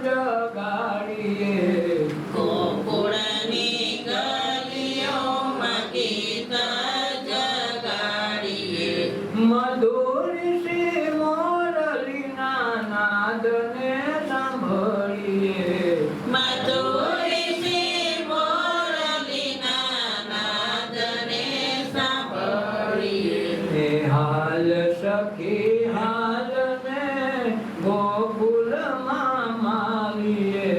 જગાડીએ, ગોકુળની ગલીઓમાં ગીત જગાડીએ, મધુર શ્રી મોરલીના નાદને સાંભળીએ, મધુર શ્રી મોરલીના નાદને સાંભળીએ. હાલ સખી હાલ ને ગોકુલમાં માલીએ,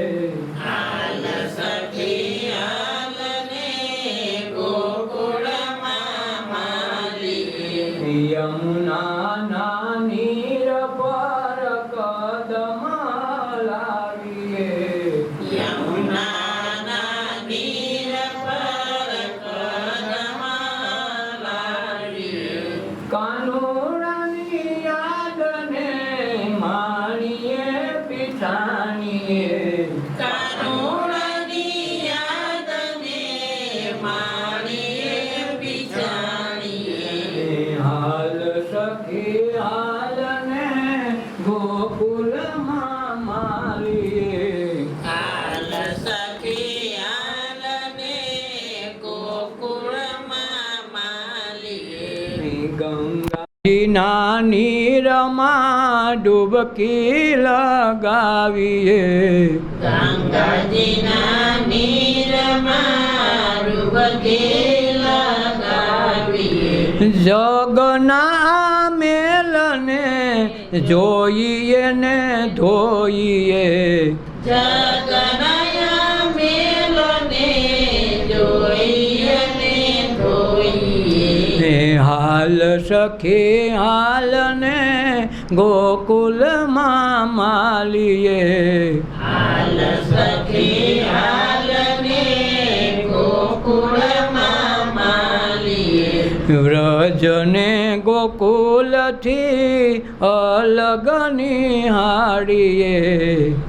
હાલ સખી હાલ ને ગોકુળમાં માલીએ, યમુના નીર પર કદમ લાવીએ, યમુનાના નીર પર કદમ લાવીએ, કાનુડાની યાદને માણીએ પીછાણીએ, કાનુડાની યાદને માણીએ પીછાણીએ. હાલ સખી હાલ ને ગોકુલમાં માલીએ, હાલ સખી હાલ ને ગોકુળમાં માલીએ, ગંગાજીના નીરમાં ડૂબકી લગાવીએ, ગંગાજીના નીરમાં ડૂબકી લગાવીએ, જગના મેલને જોઈએ ને ધોઈએ, જગનયા મેલને જોઈએ ને ધોઈએ. હાલ સખી હાલ ને ગોકુલમાં માલીએ, હાલ સખી હાલ ને ગોકુળમાં માલીએ, વ્રજને ગોકુલથી અલગ નિહાળીએ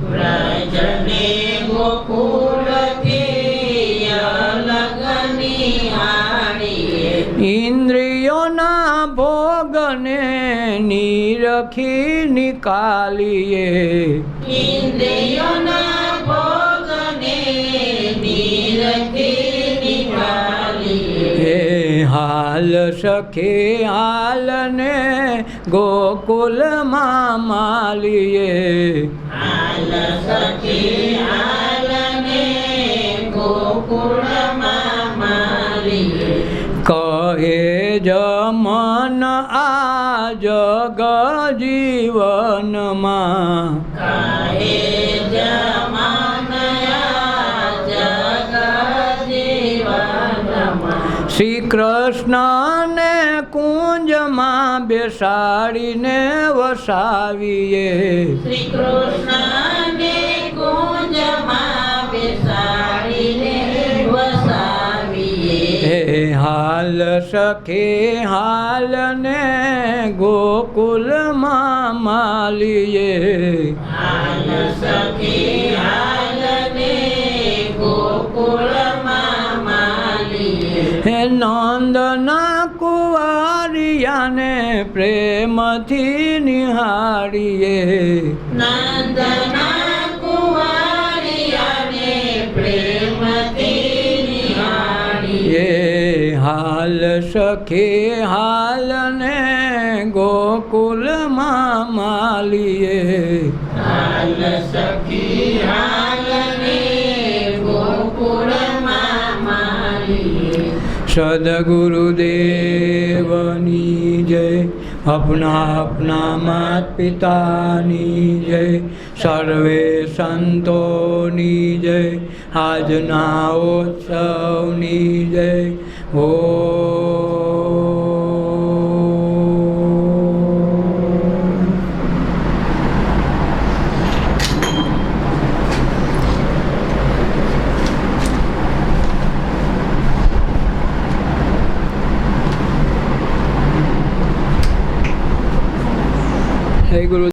વ્રજને ગોકુળથી અલગ નિહાળીએ ઇન્દ્રિયોના ભોગને નિરખી નિકાલીએ ઇન્દ્રિયોના ભોગને નિરખી નિકાલીએ હે હાલ સખે હાલને ગોકુલમાં માલીએ હાલ સખી હાલને ગોકુળમાં માલીએ કહે જમન આ જગ જીવનમાં કહે જમાનયા જગ જીવનમાં શ્રી કૃષ્ણને કુંજમાં બેસાડીને વસાવીએ શ્રી કૃષ્ણને કુંજમાં બેસાડીને વસાવીએ હે હાલ સખે હાલને ગોકુલમાં માલીએ હાલ સખી હાલને ગોકુળમાં માલીએ હે નંદના કુંવારિયાને પ્રેમથી નિહાળીએ નંદના કુંવારિયાને પ્રેમથી નિહાળીએ એ હાલ સખે હાલને ગોકુલમાં માલીએ હાલ સખી હાલને ગોકુળમાં માલીએ સદગુરુદેવની જય अपना अपना मात પિતાની જય સર્વે સંતોની જય આજના ઉત્સવની જય ઓ જય ગુરુ